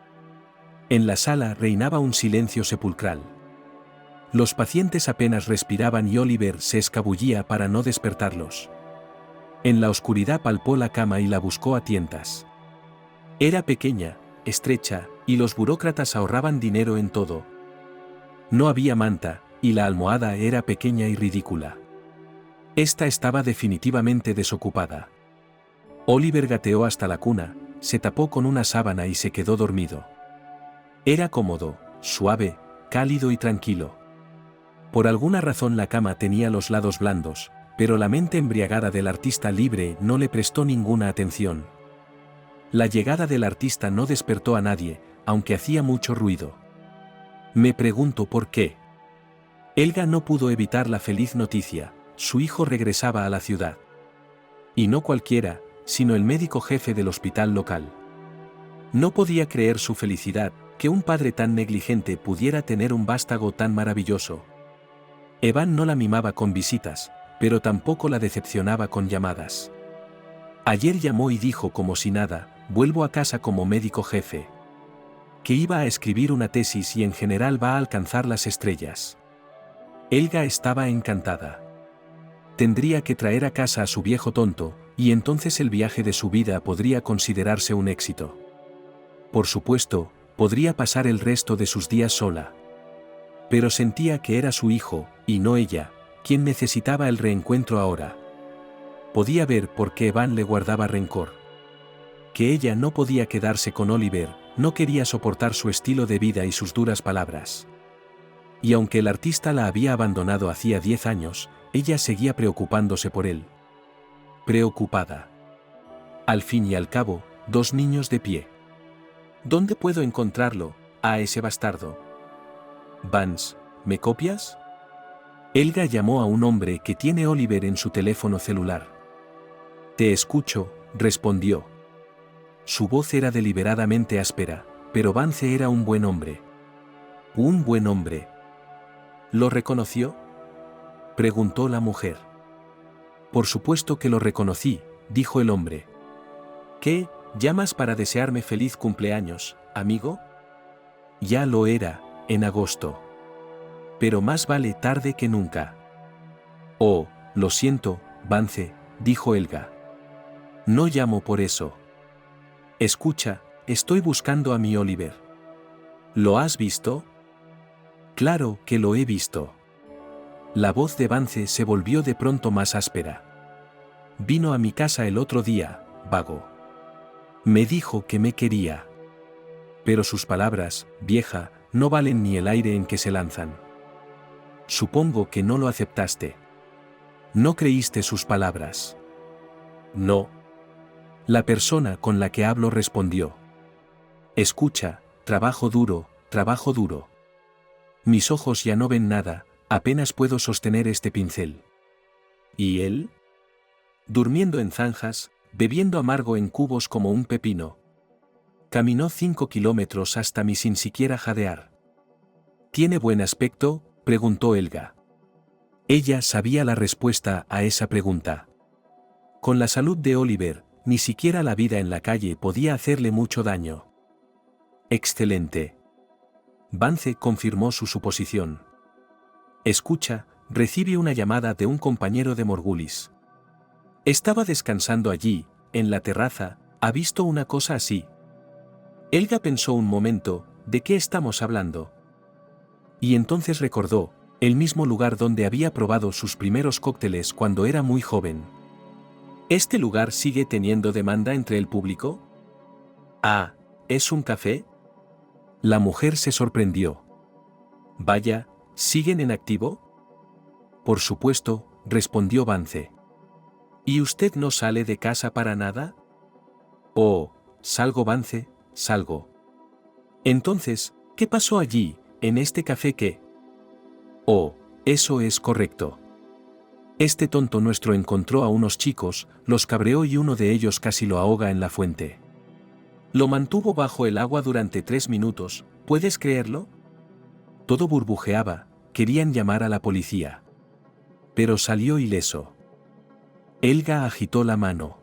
[SPEAKER 2] En la sala reinaba un silencio sepulcral. Los pacientes apenas respiraban y Oliver se escabullía para no despertarlos. En la oscuridad palpó la cama y la buscó a tientas. Era pequeña, estrecha, y los burócratas ahorraban dinero en todo. No había manta, y la almohada era pequeña y ridícula. Esta estaba definitivamente desocupada. Oliver gateó hasta la cuna, se tapó con una sábana y se quedó dormido. Era cómodo, suave, cálido y tranquilo. Por alguna razón la cama tenía los lados blandos, pero la mente embriagada del artista libre no le prestó ninguna atención. La llegada del artista no despertó a nadie, aunque hacía mucho ruido. Me pregunto por qué. Helga no pudo evitar la feliz noticia: su hijo regresaba a la ciudad. Y no cualquiera, sino el médico jefe del hospital local. No podía creer su felicidad, que un padre tan negligente pudiera tener un vástago tan maravilloso. Evan no la mimaba con visitas, pero tampoco la decepcionaba con llamadas. Ayer llamó y dijo como si nada: vuelvo a casa como médico jefe. Que iba a escribir una tesis y en general va a alcanzar las estrellas. Helga estaba encantada. Tendría que traer a casa a su viejo tonto, y entonces el viaje de su vida podría considerarse un éxito. Por supuesto, podría pasar el resto de sus días sola. Pero sentía que era su hijo, y no ella, quien necesitaba el reencuentro ahora. Podía ver por qué Evan le guardaba rencor. Que ella no podía quedarse con Oliver, no quería soportar su estilo de vida y sus duras palabras. Y aunque el artista la había abandonado hacía 10 años, ella seguía preocupándose por él. Preocupada. Al fin y al cabo, 2 niños de pie. ¿Dónde puedo encontrarlo, a ese bastardo? Vance, ¿me copias? Helga llamó a un hombre que tiene Oliver en su teléfono celular. Te escucho, respondió. Su voz era deliberadamente áspera, pero Vance era un buen hombre. Un buen hombre. ¿Lo reconoció?, preguntó la mujer. Por supuesto que lo reconocí, dijo el hombre. ¿Qué, llamas para desearme feliz cumpleaños, amigo? Ya lo era, en agosto. Pero más vale tarde que nunca. Oh, lo siento, Vance, dijo Helga. No llamo por eso. Escucha, estoy buscando a mi Oliver. ¿Lo has visto? Claro que lo he visto. La voz de Vance se volvió de pronto más áspera. Vino a mi casa el otro día, vago. Me dijo que me quería. Pero sus palabras, vieja, no valen ni el aire en que se lanzan. Supongo que no lo aceptaste. No creíste sus palabras. No. La persona con la que hablo respondió. Escucha, trabajo duro, trabajo duro. Mis ojos ya no ven nada, apenas puedo sostener este pincel. ¿Y él? Durmiendo en zanjas, bebiendo amargo en cubos como un pepino. Caminó 5 kilómetros hasta mí sin siquiera jadear. ¿Tiene buen aspecto?, preguntó Helga. Ella sabía la respuesta a esa pregunta. Con la salud de Oliver, ni siquiera la vida en la calle podía hacerle mucho daño. Excelente. Vance confirmó su suposición. Escucha, recibe una llamada de un compañero de Morgulis. Estaba descansando allí, en la terraza, ¿ha visto una cosa así? Helga pensó un momento, ¿de qué estamos hablando? Y entonces recordó, el mismo lugar donde había probado sus primeros cócteles cuando era muy joven. ¿Este lugar sigue teniendo demanda entre el público? Ah, ¿es un café? La mujer se sorprendió. Vaya, ¿siguen en activo? Por supuesto, respondió Vance. ¿Y usted no sale de casa para nada? Oh, salgo Vance, salgo. Entonces, ¿qué pasó allí, en este café qué? Oh, eso es correcto. Este tonto nuestro encontró a unos chicos, los cabreó y uno de ellos casi lo ahoga en la fuente. Lo mantuvo bajo el agua durante 3 minutos, ¿puedes creerlo? Todo burbujeaba, querían llamar a la policía. Pero salió ileso. Helga agitó la mano.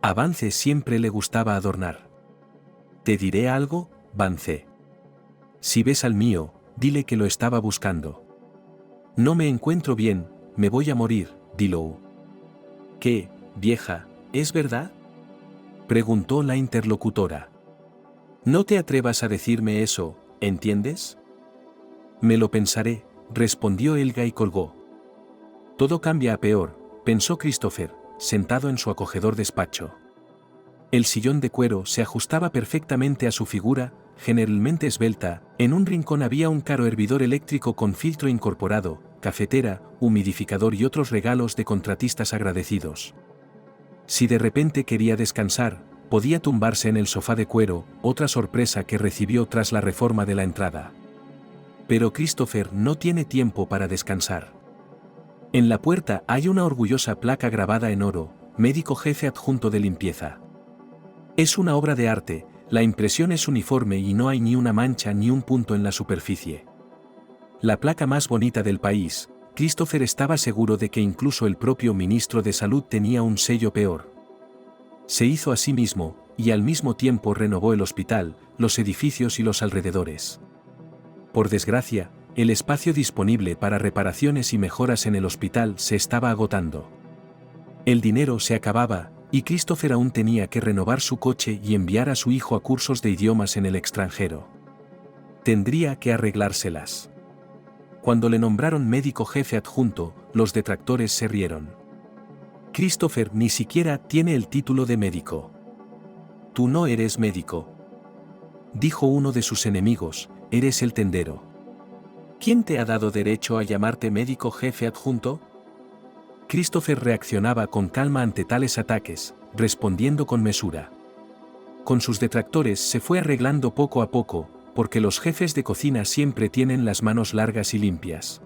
[SPEAKER 2] A Vance siempre le gustaba adornar. ¿Te diré algo, Vance? Si ves al mío, dile que lo estaba buscando. No me encuentro bien, me voy a morir, dilo. ¿Qué, vieja, es verdad? Preguntó la interlocutora. No te atrevas a decirme eso, ¿entiendes? Me lo pensaré, respondió Helga y colgó. Todo cambia a peor, pensó Christopher, sentado en su acogedor despacho. El sillón de cuero se ajustaba perfectamente a su figura, generalmente esbelta. En un rincón había un caro hervidor eléctrico con filtro incorporado, cafetera, humidificador y otros regalos de contratistas agradecidos. Si de repente quería descansar, podía tumbarse en el sofá de cuero, otra sorpresa que recibió tras la reforma de la entrada. Pero Christopher no tiene tiempo para descansar. En la puerta hay una orgullosa placa grabada en oro, médico jefe adjunto de limpieza. Es una obra de arte, la impresión es uniforme y no hay ni una mancha ni un punto en la superficie. La placa más bonita del país. Christopher estaba seguro de que incluso el propio ministro de Salud tenía un sello peor. Se hizo a sí mismo, y al mismo tiempo renovó el hospital, los edificios y los alrededores. Por desgracia, el espacio disponible para reparaciones y mejoras en el hospital se estaba agotando. El dinero se acababa, y Christopher aún tenía que renovar su coche y enviar a su hijo a cursos de idiomas en el extranjero. Tendría que arreglárselas. Cuando le nombraron médico jefe adjunto, los detractores se rieron. Christopher ni siquiera tiene el título de médico. Tú no eres médico. Dijo uno de sus enemigos, eres el tendero. ¿Quién te ha dado derecho a llamarte médico jefe adjunto? Christopher reaccionaba con calma ante tales ataques, respondiendo con mesura. Con sus detractores se fue arreglando poco a poco, porque los jefes de cocina siempre tienen las manos largas y limpias.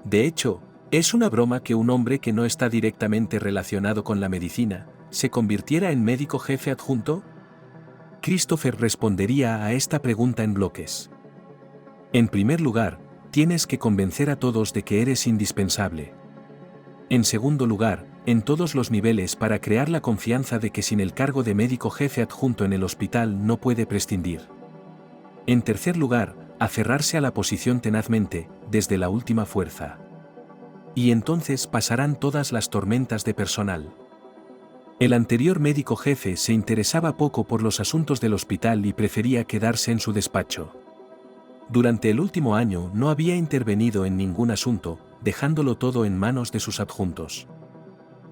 [SPEAKER 2] De hecho, ¿es una broma que un hombre que no está directamente relacionado con la medicina, se convirtiera en médico jefe adjunto? Christopher respondería a esta pregunta en bloques. En primer lugar, tienes que convencer a todos de que eres indispensable. En segundo lugar, en todos los niveles para crear la confianza de que sin el cargo de médico jefe adjunto en el hospital no puede prescindir. En tercer lugar, aferrarse a la posición tenazmente, desde la última fuerza. Y entonces pasarán todas las tormentas de personal. El anterior médico jefe se interesaba poco por los asuntos del hospital y prefería quedarse en su despacho. Durante el último año no había intervenido en ningún asunto, dejándolo todo en manos de sus adjuntos.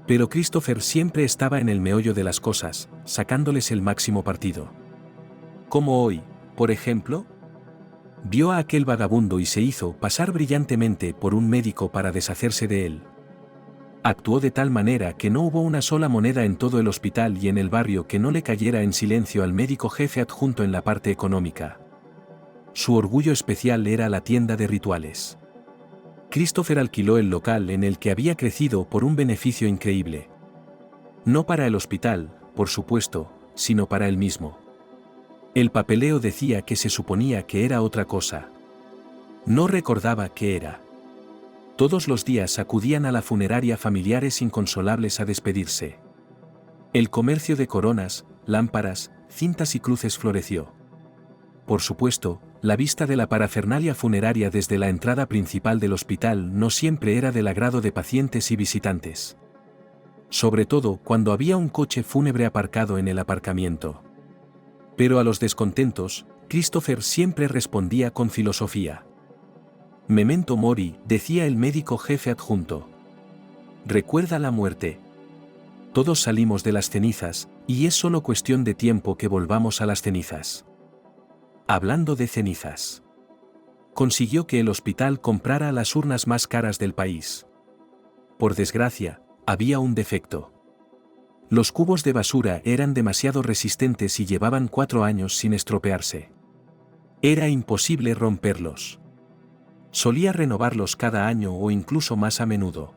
[SPEAKER 2] Pero Christopher siempre estaba en el meollo de las cosas, sacándoles el máximo partido. Como hoy, por ejemplo. Vio a aquel vagabundo y se hizo pasar brillantemente por un médico para deshacerse de él. Actuó de tal manera que no hubo una sola moneda en todo el hospital y en el barrio que no le cayera en silencio al médico jefe adjunto en la parte económica. Su orgullo especial era la tienda de rituales. Christopher alquiló el local en el que había crecido por un beneficio increíble. No para el hospital, por supuesto, sino para él mismo. El papeleo decía que se suponía que era otra cosa. No recordaba qué era. Todos los días acudían a la funeraria familiares inconsolables a despedirse. El comercio de coronas, lámparas, cintas y cruces floreció. Por supuesto, la vista de la parafernalia funeraria desde la entrada principal del hospital no siempre era del agrado de pacientes y visitantes. Sobre todo cuando había un coche fúnebre aparcado en el aparcamiento. Pero a los descontentos, Christopher siempre respondía con filosofía. Memento mori, decía el médico jefe adjunto. Recuerda la muerte. Todos salimos de las cenizas, y es solo cuestión de tiempo que volvamos a las cenizas. Hablando de cenizas. Consiguió que el hospital comprara las urnas más caras del país. Por desgracia, había un defecto. Los cubos de basura eran demasiado resistentes y llevaban 4 años sin estropearse. Era imposible romperlos. Solía renovarlos cada año o incluso más a menudo.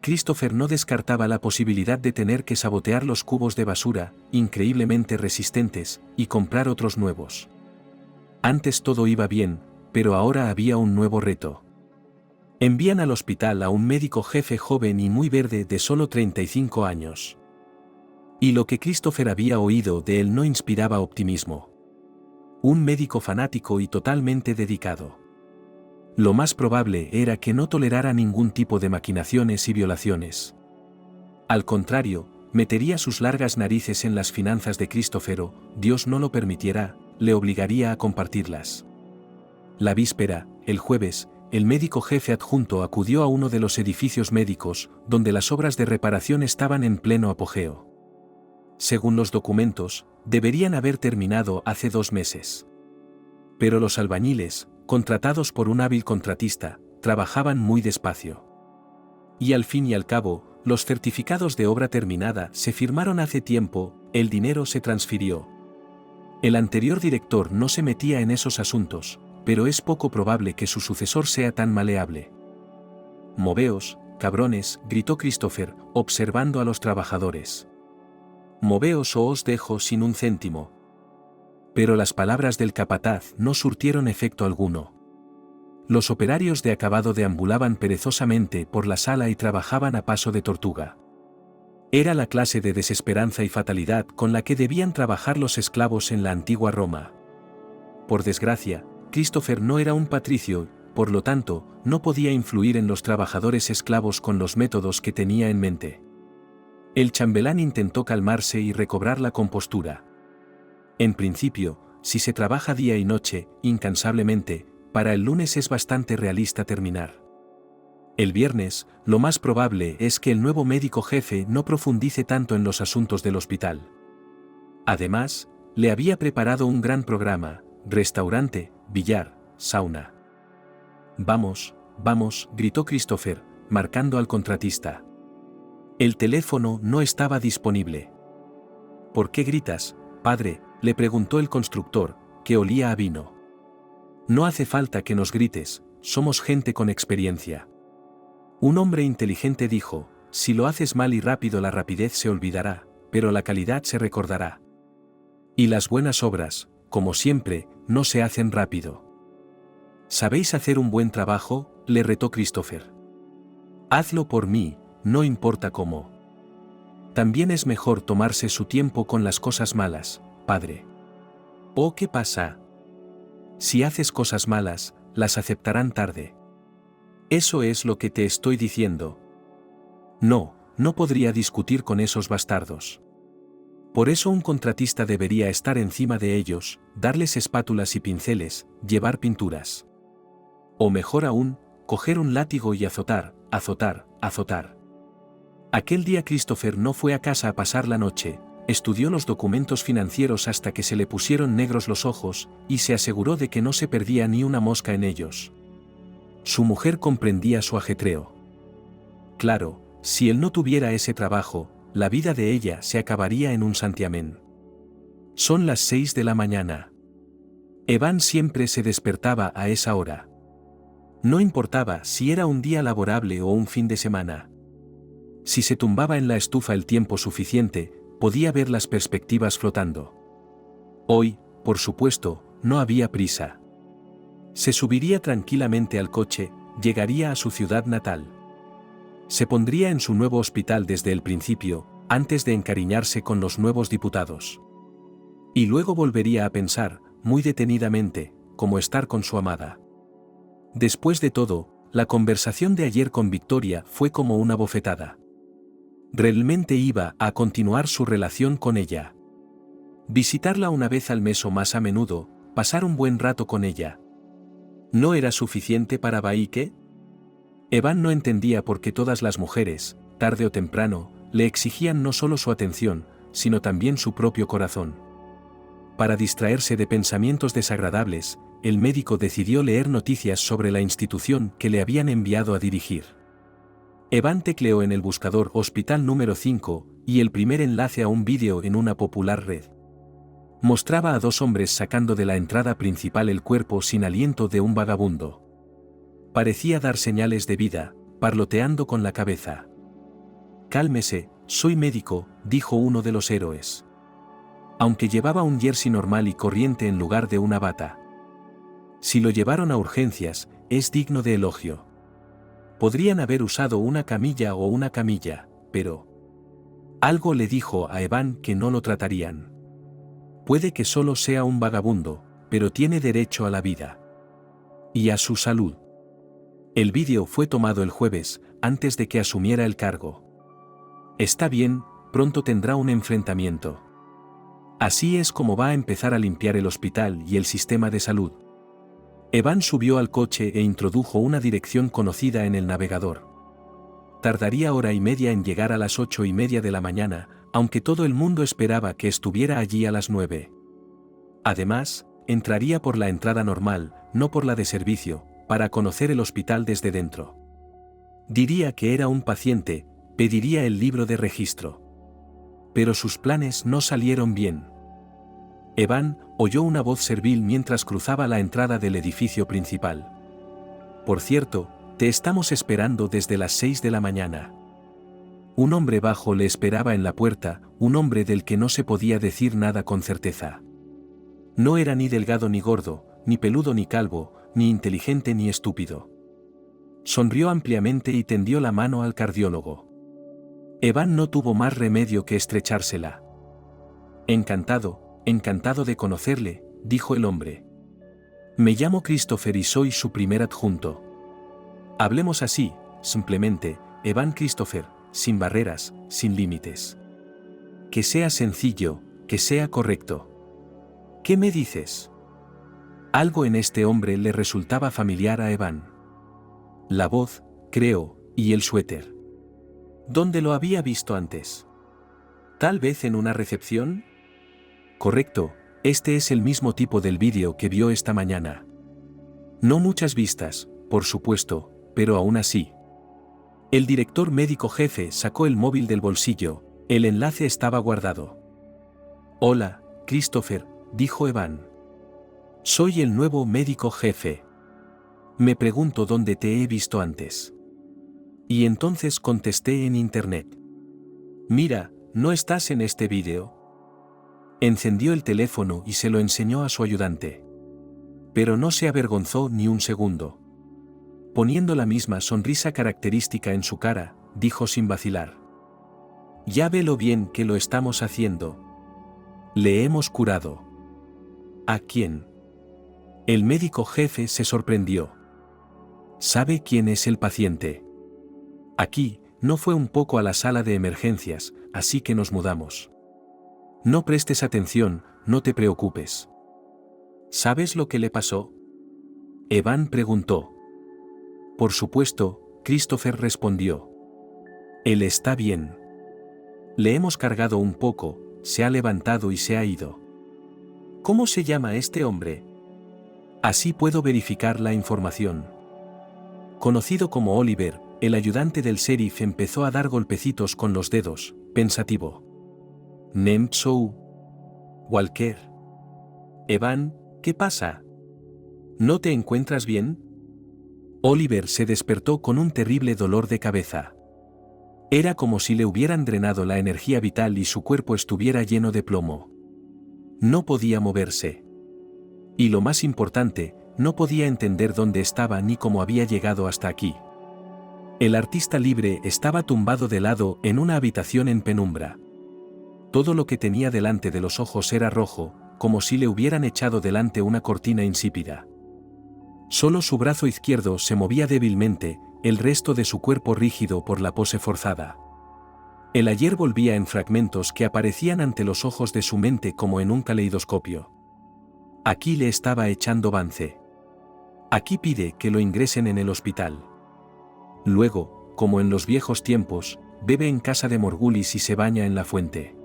[SPEAKER 2] Christopher no descartaba la posibilidad de tener que sabotear los cubos de basura, increíblemente resistentes, y comprar otros nuevos. Antes todo iba bien, pero ahora había un nuevo reto. Envían al hospital a un médico jefe joven y muy verde de solo 35 años. Y lo que Christopher había oído de él no inspiraba optimismo. Un médico fanático y totalmente dedicado. Lo más probable era que no tolerara ningún tipo de maquinaciones y violaciones. Al contrario, metería sus largas narices en las finanzas de Christopher o, Dios no lo permitiera, le obligaría a compartirlas. La víspera, el jueves, el médico jefe adjunto acudió a uno de los edificios médicos, donde las obras de reparación estaban en pleno apogeo. Según los documentos, deberían haber terminado hace 2 meses. Pero los albañiles, contratados por un hábil contratista, trabajaban muy despacio. Y al fin y al cabo, los certificados de obra terminada se firmaron hace tiempo, el dinero se transfirió. El anterior director no se metía en esos asuntos, pero es poco probable que su sucesor sea tan maleable. Moveos, cabrones, gritó Christopher, observando a los trabajadores. Moveos o os dejo sin un céntimo. Pero las palabras del capataz no surtieron efecto alguno. Los operarios de acabado deambulaban perezosamente por la sala y trabajaban a paso de tortuga. Era la clase de desesperanza y fatalidad con la que debían trabajar los esclavos en la antigua Roma. Por desgracia, Christopher no era un patricio, por lo tanto, no podía influir en los trabajadores esclavos con los métodos que tenía en mente. El chambelán intentó calmarse y recobrar la compostura. En principio, si se trabaja día y noche, incansablemente, para el lunes es bastante realista terminar. El viernes, lo más probable es que el nuevo médico jefe no profundice tanto en los asuntos del hospital. Además, le había preparado un gran programa: restaurante, billar, sauna. Vamos, vamos, gritó Christopher, marcando al contratista. El teléfono no estaba disponible. ¿Por qué gritas, padre?, le preguntó el constructor, que olía a vino. No hace falta que nos grites, somos gente con experiencia. Un hombre inteligente dijo: si lo haces mal y rápido, la rapidez se olvidará, pero la calidad se recordará. Y las buenas obras, como siempre, no se hacen rápido. ¿Sabéis hacer un buen trabajo?, le retó Christopher. Hazlo por mí, no importa cómo. También es mejor tomarse su tiempo con las cosas malas, padre. ¿O qué pasa? Si haces cosas malas, las aceptarán tarde. Eso es lo que te estoy diciendo. No, no podría discutir con esos bastardos. Por eso un contratista debería estar encima de ellos, darles espátulas y pinceles, llevar pinturas. O mejor aún, coger un látigo y azotar, azotar, azotar. Aquel día Christopher no fue a casa a pasar la noche, Estudió los documentos financieros hasta que se le pusieron negros los ojos, y se aseguró de que no se perdía ni una mosca en ellos. Su mujer comprendía su ajetreo. Claro, si él no tuviera ese trabajo, la vida de ella se acabaría en un santiamén. Son las 6 de la mañana. Evan siempre se despertaba a esa hora. No importaba si era un día laborable o un fin de semana. Si se tumbaba en la estufa el tiempo suficiente, podía ver las perspectivas flotando. Hoy, por supuesto, no había prisa. Se subiría tranquilamente al coche, llegaría a su ciudad natal. Se pondría en su nuevo hospital desde el principio, antes de encariñarse con los nuevos diputados. Y luego volvería a pensar, muy detenidamente, cómo estar con su amada. Después de todo, la conversación de ayer con Victoria fue como una bofetada. Realmente iba a continuar su relación con ella. Visitarla una vez al mes o más a menudo, pasar un buen rato con ella. ¿No era suficiente para Baike? Evan no entendía por qué todas las mujeres, tarde o temprano, le exigían no solo su atención, sino también su propio corazón. Para distraerse de pensamientos desagradables, el médico decidió leer noticias sobre la institución que le habían enviado a dirigir. Evan tecleó en el buscador Hospital número 5, y el primer enlace a un vídeo en una popular red. Mostraba a dos hombres sacando de la entrada principal el cuerpo sin aliento de un vagabundo. Parecía dar señales de vida, parloteando con la cabeza. «Cálmese, soy médico», dijo uno de los héroes. Aunque llevaba un jersey normal y corriente en lugar de una bata. Si lo llevaron a urgencias, es digno de elogio. Podrían haber usado una camilla o una camilla, pero... Algo le dijo a Evan que no lo tratarían. Puede que solo sea un vagabundo, pero tiene derecho a la vida. Y a su salud. El vídeo fue tomado el jueves, antes de que asumiera el cargo. Está bien, pronto tendrá un enfrentamiento. Así es como va a empezar a limpiar el hospital y el sistema de salud. Evan subió al coche e introdujo una dirección conocida en el navegador. Tardaría hora y media en llegar a las 8:30 de la mañana, aunque todo el mundo esperaba que estuviera allí a las 9. Además, entraría por la entrada normal, no por la de servicio, para conocer el hospital desde dentro. Diría que era un paciente, pediría el libro de registro. Pero sus planes no salieron bien. Evan oyó una voz servil mientras cruzaba la entrada del edificio principal. «Por cierto, te estamos esperando desde las 6 de la mañana». Un hombre bajo le esperaba en la puerta, un hombre del que no se podía decir nada con certeza. No era ni delgado ni gordo, ni peludo ni calvo, ni inteligente ni estúpido. Sonrió ampliamente y tendió la mano al cardiólogo. Evan no tuvo más remedio que estrechársela. Encantado de conocerle», dijo el hombre. «Me llamo Christopher y soy su primer adjunto. Hablemos así, simplemente, Evan Christopher, sin barreras, sin límites. Que sea sencillo, que sea correcto. ¿Qué me dices?» Algo en este hombre le resultaba familiar a Evan. La voz, creo, y el suéter. ¿Dónde lo había visto antes? ¿Tal vez en una recepción? Correcto, este es el mismo tipo del vídeo que vio esta mañana. No muchas vistas, por supuesto, pero aún así. El director médico jefe sacó el móvil del bolsillo, el enlace estaba guardado. «Hola, Christopher», dijo Evan. «Soy el nuevo médico jefe. Me pregunto dónde te he visto antes». Y entonces contesté en internet. «Mira, ¿no estás en este vídeo?» Encendió el teléfono y se lo enseñó a su ayudante. Pero no se avergonzó ni un segundo. Poniendo la misma sonrisa característica en su cara, dijo sin vacilar. «Ya ve lo bien que lo estamos haciendo. Le hemos curado». «¿A quién?» El médico jefe se sorprendió. «¿Sabe quién es el paciente?» «Aquí, no fue un poco a la sala de emergencias, así que nos mudamos». «No prestes atención, no te preocupes». «¿Sabes lo que le pasó?» Evan preguntó. «Por supuesto», Christopher respondió. «Él está bien. Le hemos cargado un poco, se ha levantado y se ha ido. ¿Cómo se llama este hombre? Así puedo verificar la información. Conocido como Oliver, el ayudante del sheriff empezó a dar golpecitos con los dedos, pensativo. Nemtsou. Walker. Evan, ¿qué pasa? ¿No te encuentras bien? Oliver se despertó con un terrible dolor de cabeza. Era como si le hubieran drenado la energía vital y su cuerpo estuviera lleno de plomo. No podía moverse. Y lo más importante, no podía entender dónde estaba ni cómo había llegado hasta aquí. El artista libre estaba tumbado de lado en una habitación en penumbra. Todo lo que tenía delante de los ojos era rojo, como si le hubieran echado delante una cortina insípida. Solo su brazo izquierdo se movía débilmente, el resto de su cuerpo rígido por la pose forzada. El ayer volvía en fragmentos que aparecían ante los ojos de su mente como en un caleidoscopio. Aquí le estaba echando Vance. Aquí pide que lo ingresen en el hospital. Luego, como en los viejos tiempos, bebe en casa de Morgulis y se baña en la fuente.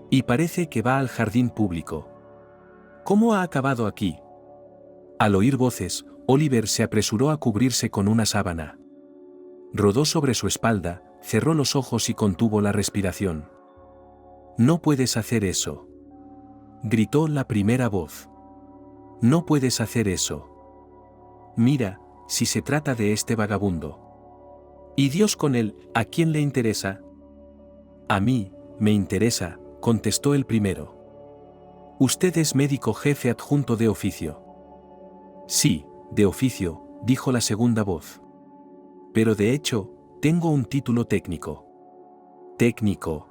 [SPEAKER 2] Y parece que va al jardín público. ¿Cómo ha acabado aquí? Al oír voces, Oliver se apresuró a cubrirse con una sábana. Rodó sobre su espalda, cerró los ojos y contuvo la respiración. «No puedes hacer eso», gritó la primera voz. «No puedes hacer eso. Mira, si se trata de este vagabundo. Y Dios con él, ¿a quién le interesa?» «A mí, me interesa», contestó el primero. «Usted es médico jefe adjunto de oficio». «Sí, de oficio», dijo la segunda voz. «Pero de hecho, tengo un título técnico». «¿Técnico?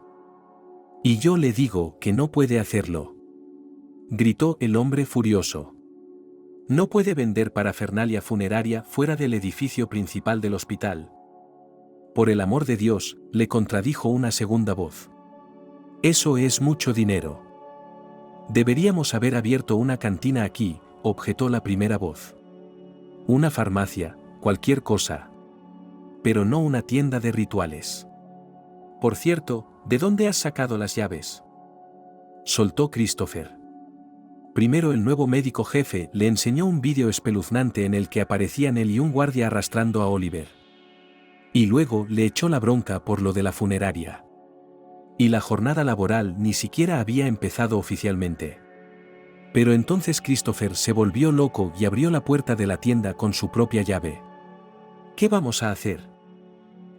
[SPEAKER 2] Y yo le digo que no puede hacerlo», gritó el hombre furioso. «No puede vender parafernalia funeraria fuera del edificio principal del hospital». «Por el amor de Dios», le contradijo una segunda voz. «Eso es mucho dinero». «Deberíamos haber abierto una cantina aquí», objetó la primera voz. «Una farmacia, cualquier cosa. Pero no una tienda de rituales». «Por cierto, ¿de dónde has sacado las llaves?», soltó Christopher. Primero el nuevo médico jefe le enseñó un vídeo espeluznante en el que aparecían él y un guardia arrastrando a Oliver. Y luego le echó la bronca por lo de la funeraria. Y la jornada laboral ni siquiera había empezado oficialmente. Pero entonces Christopher se volvió loco y abrió la puerta de la tienda con su propia llave. «¿Qué vamos a hacer?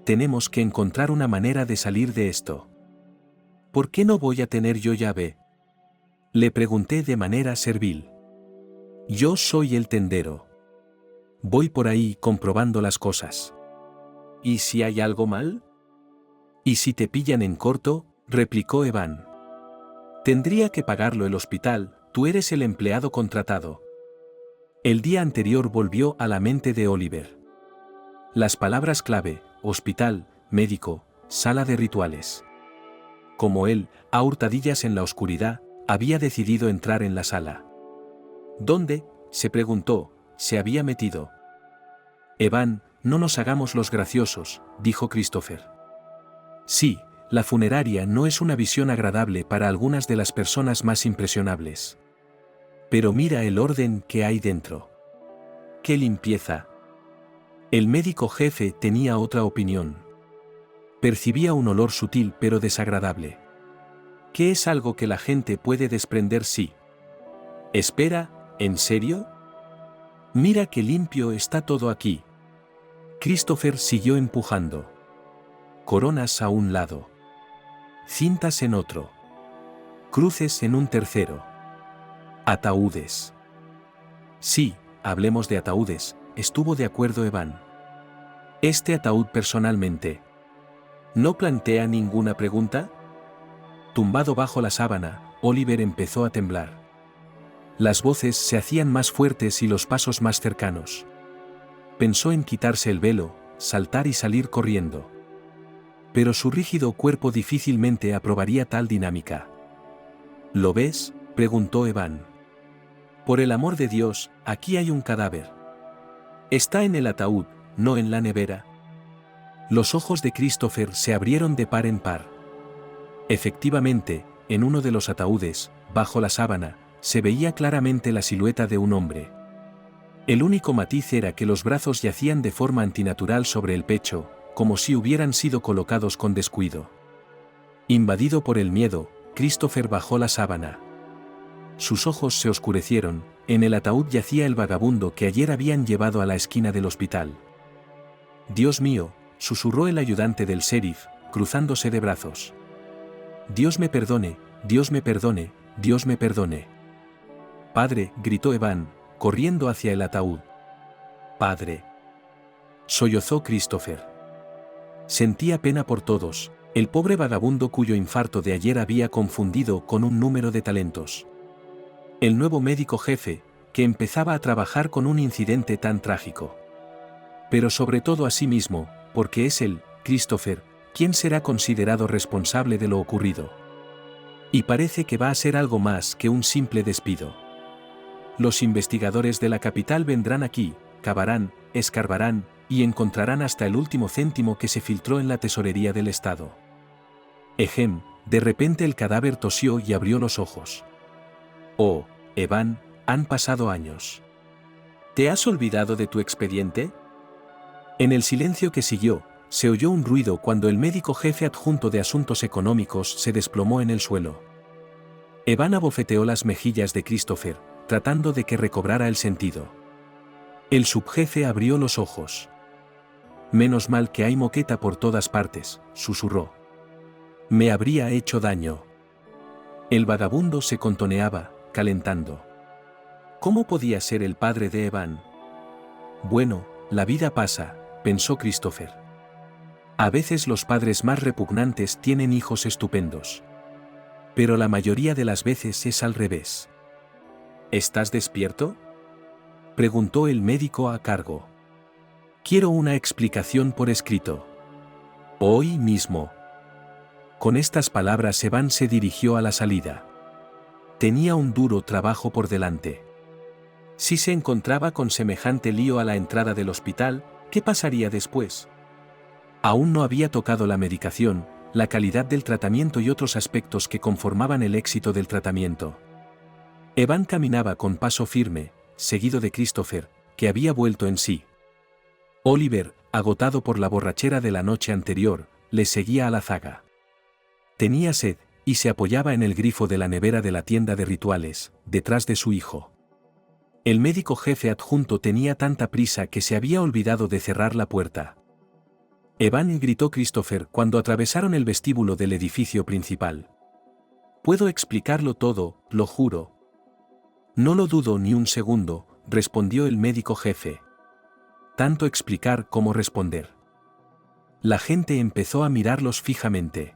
[SPEAKER 2] Tenemos que encontrar una manera de salir de esto». «¿Por qué no voy a tener yo llave?», le pregunté de manera servil. «Yo soy el tendero. Voy por ahí comprobando las cosas». «¿Y si hay algo mal?». «¿Y si te pillan en corto?», replicó Evan. «Tendría que pagarlo el hospital, tú eres el empleado contratado». El día anterior volvió a la mente de Oliver. Las palabras clave: hospital, médico, sala de rituales. Como él, a hurtadillas en la oscuridad, había decidido entrar en la sala. ¿Dónde?, se preguntó, se había metido. «Evan, no nos hagamos los graciosos», dijo Christopher. «Sí, la funeraria no es una visión agradable para algunas de las personas más impresionables. Pero mira el orden que hay dentro. ¡Qué limpieza!». El médico jefe tenía otra opinión. Percibía un olor sutil pero desagradable. ¿Qué es algo que la gente puede desprender sí? «Espera, ¿en serio? Mira qué limpio está todo aquí». Christopher siguió empujando. Coronas a un lado. Cintas en otro. Cruces en un tercero. Ataúdes. «Sí, hablemos de ataúdes», estuvo de acuerdo Evan. «Este ataúd personalmente. ¿No plantea ninguna pregunta?». Tumbado bajo la sábana, Oliver empezó a temblar. Las voces se hacían más fuertes y los pasos más cercanos. Pensó en quitarse el velo, saltar y salir corriendo. Pero su rígido cuerpo difícilmente aprobaría tal dinámica. «¿Lo ves?», preguntó Evan. «Por el amor de Dios, aquí hay un cadáver. Está en el ataúd, no en la nevera». Los ojos de Christopher se abrieron de par en par. Efectivamente, en uno de los ataúdes, bajo la sábana, se veía claramente la silueta de un hombre. El único matiz era que los brazos yacían de forma antinatural sobre el pecho, como si hubieran sido colocados con descuido. Invadido por el miedo, Christopher bajó la sábana. Sus ojos se oscurecieron. En el ataúd yacía el vagabundo que ayer habían llevado a la esquina del hospital. «Dios mío», susurró el ayudante del sheriff, cruzándose de brazos. «Dios me perdone, Dios me perdone, Dios me perdone». «Padre», gritó Evan, corriendo hacia el ataúd. «Padre», sollozó Christopher. Sentía pena por todos, el pobre vagabundo cuyo infarto de ayer había confundido con un número de talentos. El nuevo médico jefe, que empezaba a trabajar con un incidente tan trágico. Pero sobre todo a sí mismo, porque es él, Christopher, quien será considerado responsable de lo ocurrido. Y parece que va a ser algo más que un simple despido. Los investigadores de la capital vendrán aquí, cavarán, escarbarán, y encontrarán hasta el último céntimo que se filtró en la tesorería del Estado. Ejem, de repente el cadáver tosió y abrió los ojos. «Oh, Evan, han pasado años. ¿Te has olvidado de tu expediente?» En el silencio que siguió, se oyó un ruido cuando el médico jefe adjunto de Asuntos Económicos se desplomó en el suelo. Evan abofeteó las mejillas de Christopher, tratando de que recobrara el sentido. El subjefe abrió los ojos. «Menos mal que hay moqueta por todas partes», susurró. «Me habría hecho daño». El vagabundo se contoneaba, calentando. ¿Cómo podía ser el padre de Evan? Bueno, la vida pasa, pensó Christopher. A veces los padres más repugnantes tienen hijos estupendos. Pero la mayoría de las veces es al revés. ¿Estás despierto?, preguntó el médico a cargo. Quiero una explicación por escrito. Hoy mismo. Con estas palabras Evan se dirigió a la salida. Tenía un duro trabajo por delante. Si se encontraba con semejante lío a la entrada del hospital, ¿qué pasaría después? Aún no había tocado la medicación, la calidad del tratamiento y otros aspectos que conformaban el éxito del tratamiento. Evan caminaba con paso firme, seguido de Christopher, que había vuelto en sí. Oliver, agotado por la borrachera de la noche anterior, le seguía a la zaga. Tenía sed, y se apoyaba en el grifo de la nevera de la tienda de rituales, detrás de su hijo. El médico jefe adjunto tenía tanta prisa que se había olvidado de cerrar la puerta. «Evan», gritó Christopher cuando atravesaron el vestíbulo del edificio principal. «Puedo explicarlo todo, lo juro». «No lo dudo ni un segundo», respondió el médico jefe. Tanto explicar como responder. La gente empezó a mirarlos fijamente.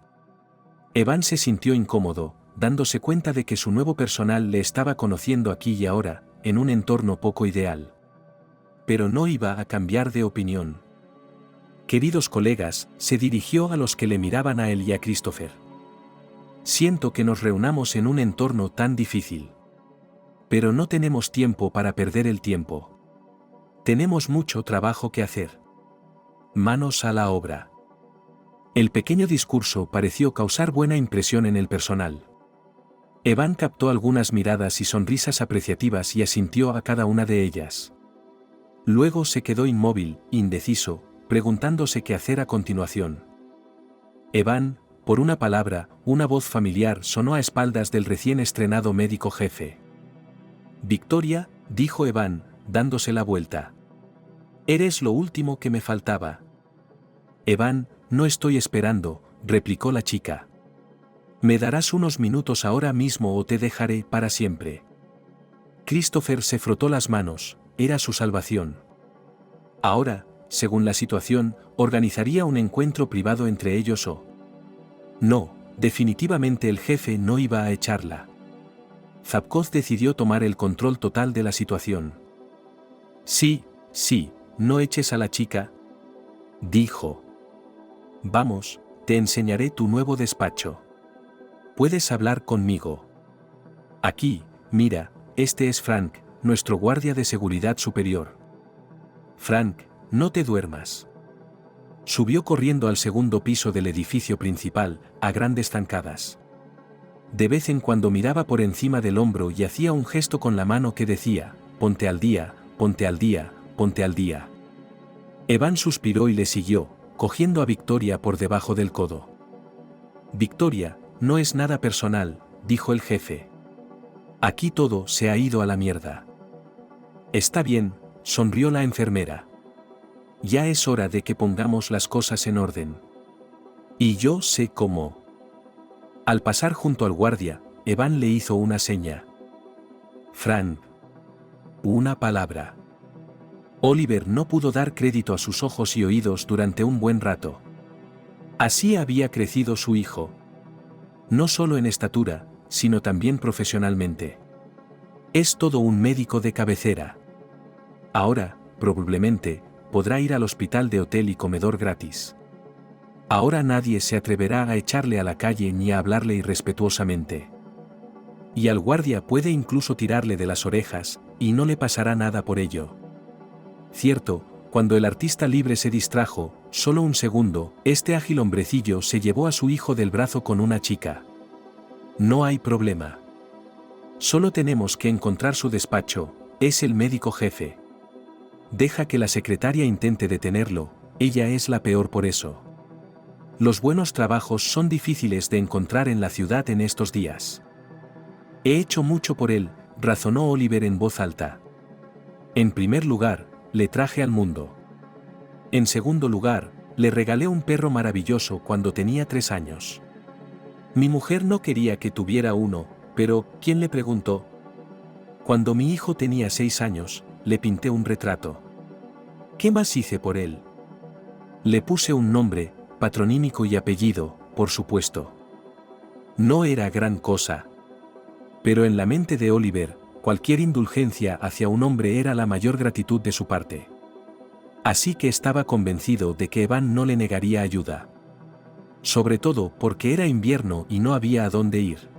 [SPEAKER 2] Evan se sintió incómodo, dándose cuenta de que su nuevo personal le estaba conociendo aquí y ahora, en un entorno poco ideal. Pero no iba a cambiar de opinión. «Queridos colegas», se dirigió a los que le miraban a él y a Christopher. «Siento que nos reunamos en un entorno tan difícil. Pero no tenemos tiempo para perder el tiempo. Tenemos mucho trabajo que hacer. Manos a la obra». El pequeño discurso pareció causar buena impresión en el personal. Evan captó algunas miradas y sonrisas apreciativas y asintió a cada una de ellas. Luego se quedó inmóvil, indeciso, preguntándose qué hacer a continuación. «Evan», por una palabra, una voz familiar sonó a espaldas del recién estrenado médico jefe. «Victoria», dijo Evan, dándose la vuelta. «Eres lo último que me faltaba». «Evan, no estoy esperando», replicó la chica. «Me darás unos minutos ahora mismo o te dejaré para siempre». Christopher se frotó las manos, era su salvación. Ahora, según la situación, organizaría un encuentro privado entre ellos o... No, definitivamente el jefe no iba a echarla. Zapkov decidió tomar el control total de la situación. «Sí, no eches a la chica», dijo. «Vamos, te enseñaré tu nuevo despacho. Puedes hablar conmigo. Aquí, mira, este es Frank, nuestro guardia de seguridad superior. Frank, no te duermas». Subió corriendo al segundo piso del edificio principal, a grandes zancadas. De vez en cuando miraba por encima del hombro y hacía un gesto con la mano que decía, ponte al día, ponte al día, ponte al día. Evan suspiró y le siguió, cogiendo a Victoria por debajo del codo. Victoria, no es nada personal, dijo el jefe. Aquí todo se ha ido a la mierda. Está bien, sonrió la enfermera. Ya es hora de que pongamos las cosas en orden. Y yo sé cómo. Al pasar junto al guardia, Evan le hizo una seña. Fran. Una palabra. Oliver no pudo dar crédito a sus ojos y oídos durante un buen rato. Así había crecido su hijo. No solo en estatura, sino también profesionalmente. Es todo un médico de cabecera. Ahora, probablemente, podrá ir al hospital de hotel y comedor gratis. Ahora nadie se atreverá a echarle a la calle ni a hablarle irrespetuosamente. Y al guardia puede incluso tirarle de las orejas, y no le pasará nada por ello. Cierto, cuando el artista libre se distrajo, solo un segundo, este ágil hombrecillo se llevó a su hijo del brazo con una chica. No hay problema. Solo tenemos que encontrar su despacho, es el médico jefe. Deja que la secretaria intente detenerlo, ella es la peor por eso. Los buenos trabajos son difíciles de encontrar en la ciudad en estos días. He hecho mucho por él, razonó Oliver en voz alta. En primer lugar, le traje al mundo. En segundo lugar, le regalé un perro maravilloso cuando tenía 3 años. Mi mujer no quería que tuviera uno, pero ¿quién le preguntó? Cuando mi hijo tenía 6 años, le pinté un retrato. ¿Qué más hice por él? Le puse un nombre, patronímico y apellido, por supuesto. No era gran cosa. Pero en la mente de Oliver, cualquier indulgencia hacia un hombre era la mayor gratitud de su parte. Así que estaba convencido de que Evan no le negaría ayuda. Sobre todo porque era invierno y no había a dónde ir.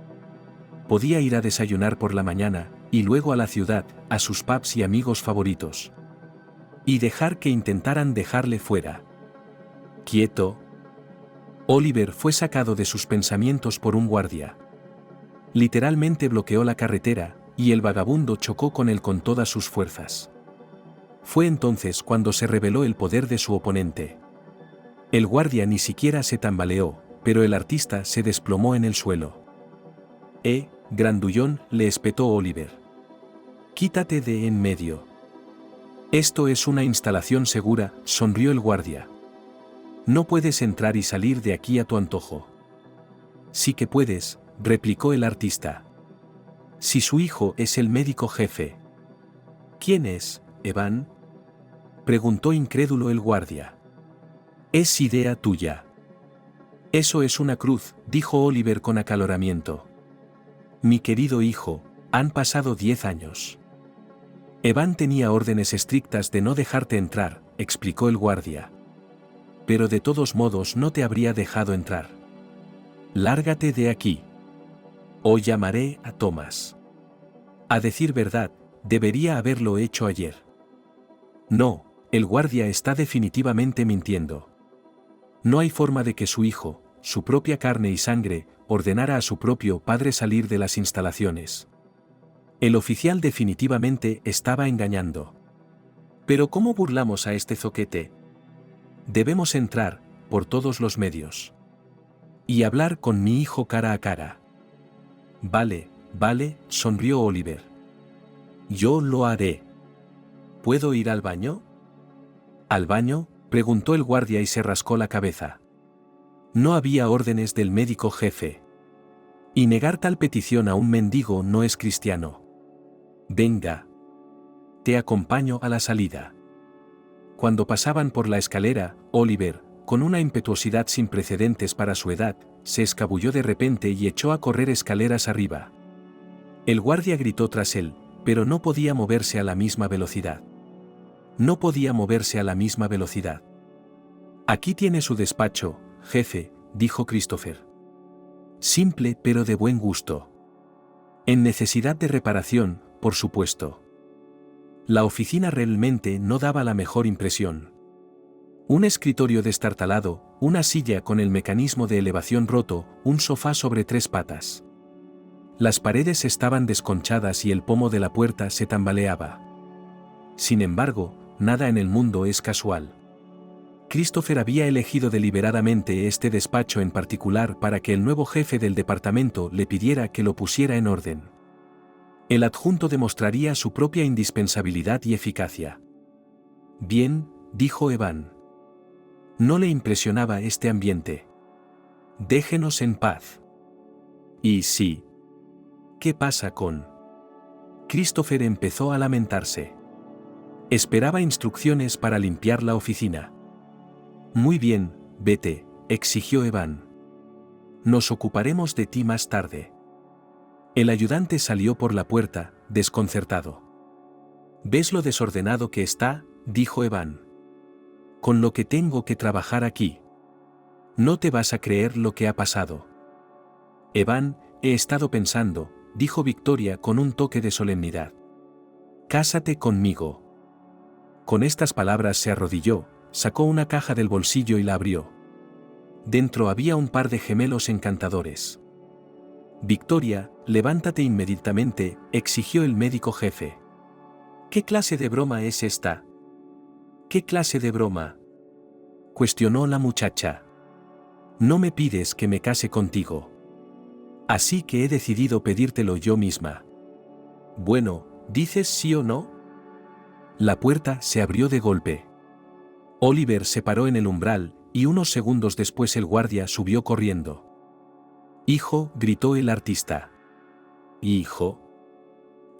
[SPEAKER 2] Podía ir a desayunar por la mañana, y luego a la ciudad, a sus pubs y amigos favoritos. Y dejar que intentaran dejarle fuera. Quieto. Oliver fue sacado de sus pensamientos por un guardia. Literalmente bloqueó la carretera, y el vagabundo chocó con él con todas sus fuerzas. Fue entonces cuando se reveló el poder de su oponente. El guardia ni siquiera se tambaleó, pero el artista se desplomó en el suelo. Grandullón, le espetó Oliver. Quítate de en medio. Esto es una instalación segura, sonrió el guardia. No puedes entrar y salir de aquí a tu antojo. Sí que puedes, replicó el artista. Si su hijo es el médico jefe. ¿Quién es, Evan? Preguntó incrédulo el guardia. Es idea tuya. Eso es una cruz, dijo Oliver con acaloramiento. Mi querido hijo, han pasado 10 años. Evan tenía órdenes estrictas de no dejarte entrar, explicó el guardia. Pero de todos modos no te habría dejado entrar. Lárgate de aquí. O llamaré a Thomas. A decir verdad, debería haberlo hecho ayer. No, el guardia está definitivamente mintiendo. No hay forma de que su hijo, su propia carne y sangre, ordenara a su propio padre salir de las instalaciones. El oficial definitivamente estaba engañando. Pero ¿cómo burlamos a este zoquete? Debemos entrar, por todos los medios. Y hablar con mi hijo cara a cara. Vale, sonrió Oliver. Yo lo haré. ¿Puedo ir al baño? ¿Al baño?, preguntó el guardia y se rascó la cabeza. No había órdenes del médico jefe. Y negar tal petición a un mendigo no es cristiano. Venga. Te acompaño a la salida. Cuando pasaban por la escalera, Oliver, con una impetuosidad sin precedentes para su edad, se escabulló de repente y echó a correr escaleras arriba. El guardia gritó tras él, pero no podía moverse a la misma velocidad. No podía moverse a la misma velocidad. Aquí tiene su despacho, jefe, dijo Christopher. Simple pero de buen gusto. En necesidad de reparación, por supuesto. La oficina realmente no daba la mejor impresión. Un escritorio destartalado, una silla con el mecanismo de elevación roto, un sofá sobre 3 patas. Las paredes estaban desconchadas y el pomo de la puerta se tambaleaba. Sin embargo, nada en el mundo es casual. Christopher había elegido deliberadamente este despacho en particular para que el nuevo jefe del departamento le pidiera que lo pusiera en orden. El adjunto demostraría su propia indispensabilidad y eficacia. Bien, dijo Evan. No le impresionaba este ambiente. Déjenos en paz. Y sí. ¿Qué pasa con? Christopher empezó a lamentarse. Esperaba instrucciones para limpiar la oficina. Muy bien, vete, exigió Evan. Nos ocuparemos de ti más tarde. El ayudante salió por la puerta, desconcertado. ¿Ves lo desordenado que está?, dijo Evan. Con lo que tengo que trabajar aquí. No te vas a creer lo que ha pasado. Evan, he estado pensando, dijo Victoria con un toque de solemnidad. Cásate conmigo. Con estas palabras se arrodilló, sacó una caja del bolsillo y la abrió. Dentro había un par de gemelos encantadores. Victoria, levántate inmediatamente, exigió el médico jefe. ¿Qué clase de broma es esta? ¿Qué clase de broma?, cuestionó la muchacha. No me pides que me case contigo. Así que he decidido pedírtelo yo misma. Bueno, ¿dices sí o no? La puerta se abrió de golpe. Oliver se paró en el umbral, y unos segundos después el guardia subió corriendo. Hijo, gritó el artista. Hijo.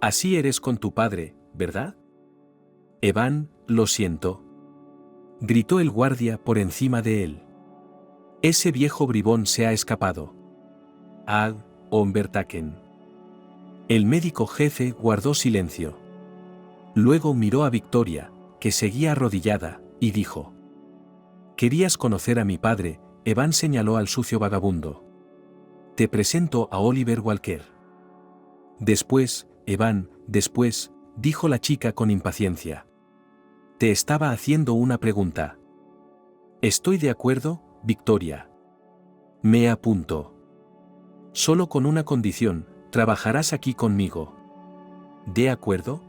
[SPEAKER 2] Así eres con tu padre, ¿verdad? Evan, lo siento. Gritó el guardia por encima de él. Ese viejo bribón se ha escapado. Ag, Ombertaken. El médico jefe guardó silencio. Luego miró a Victoria, que seguía arrodillada, y dijo: ¿Querías conocer a mi padre? Evan señaló al sucio vagabundo. Te presento a Oliver Walker. Después, Evan, después, dijo la chica con impaciencia. Te estaba haciendo una pregunta. Estoy de acuerdo, Victoria. Me apunto. Solo con una condición, trabajarás aquí conmigo. ¿De acuerdo?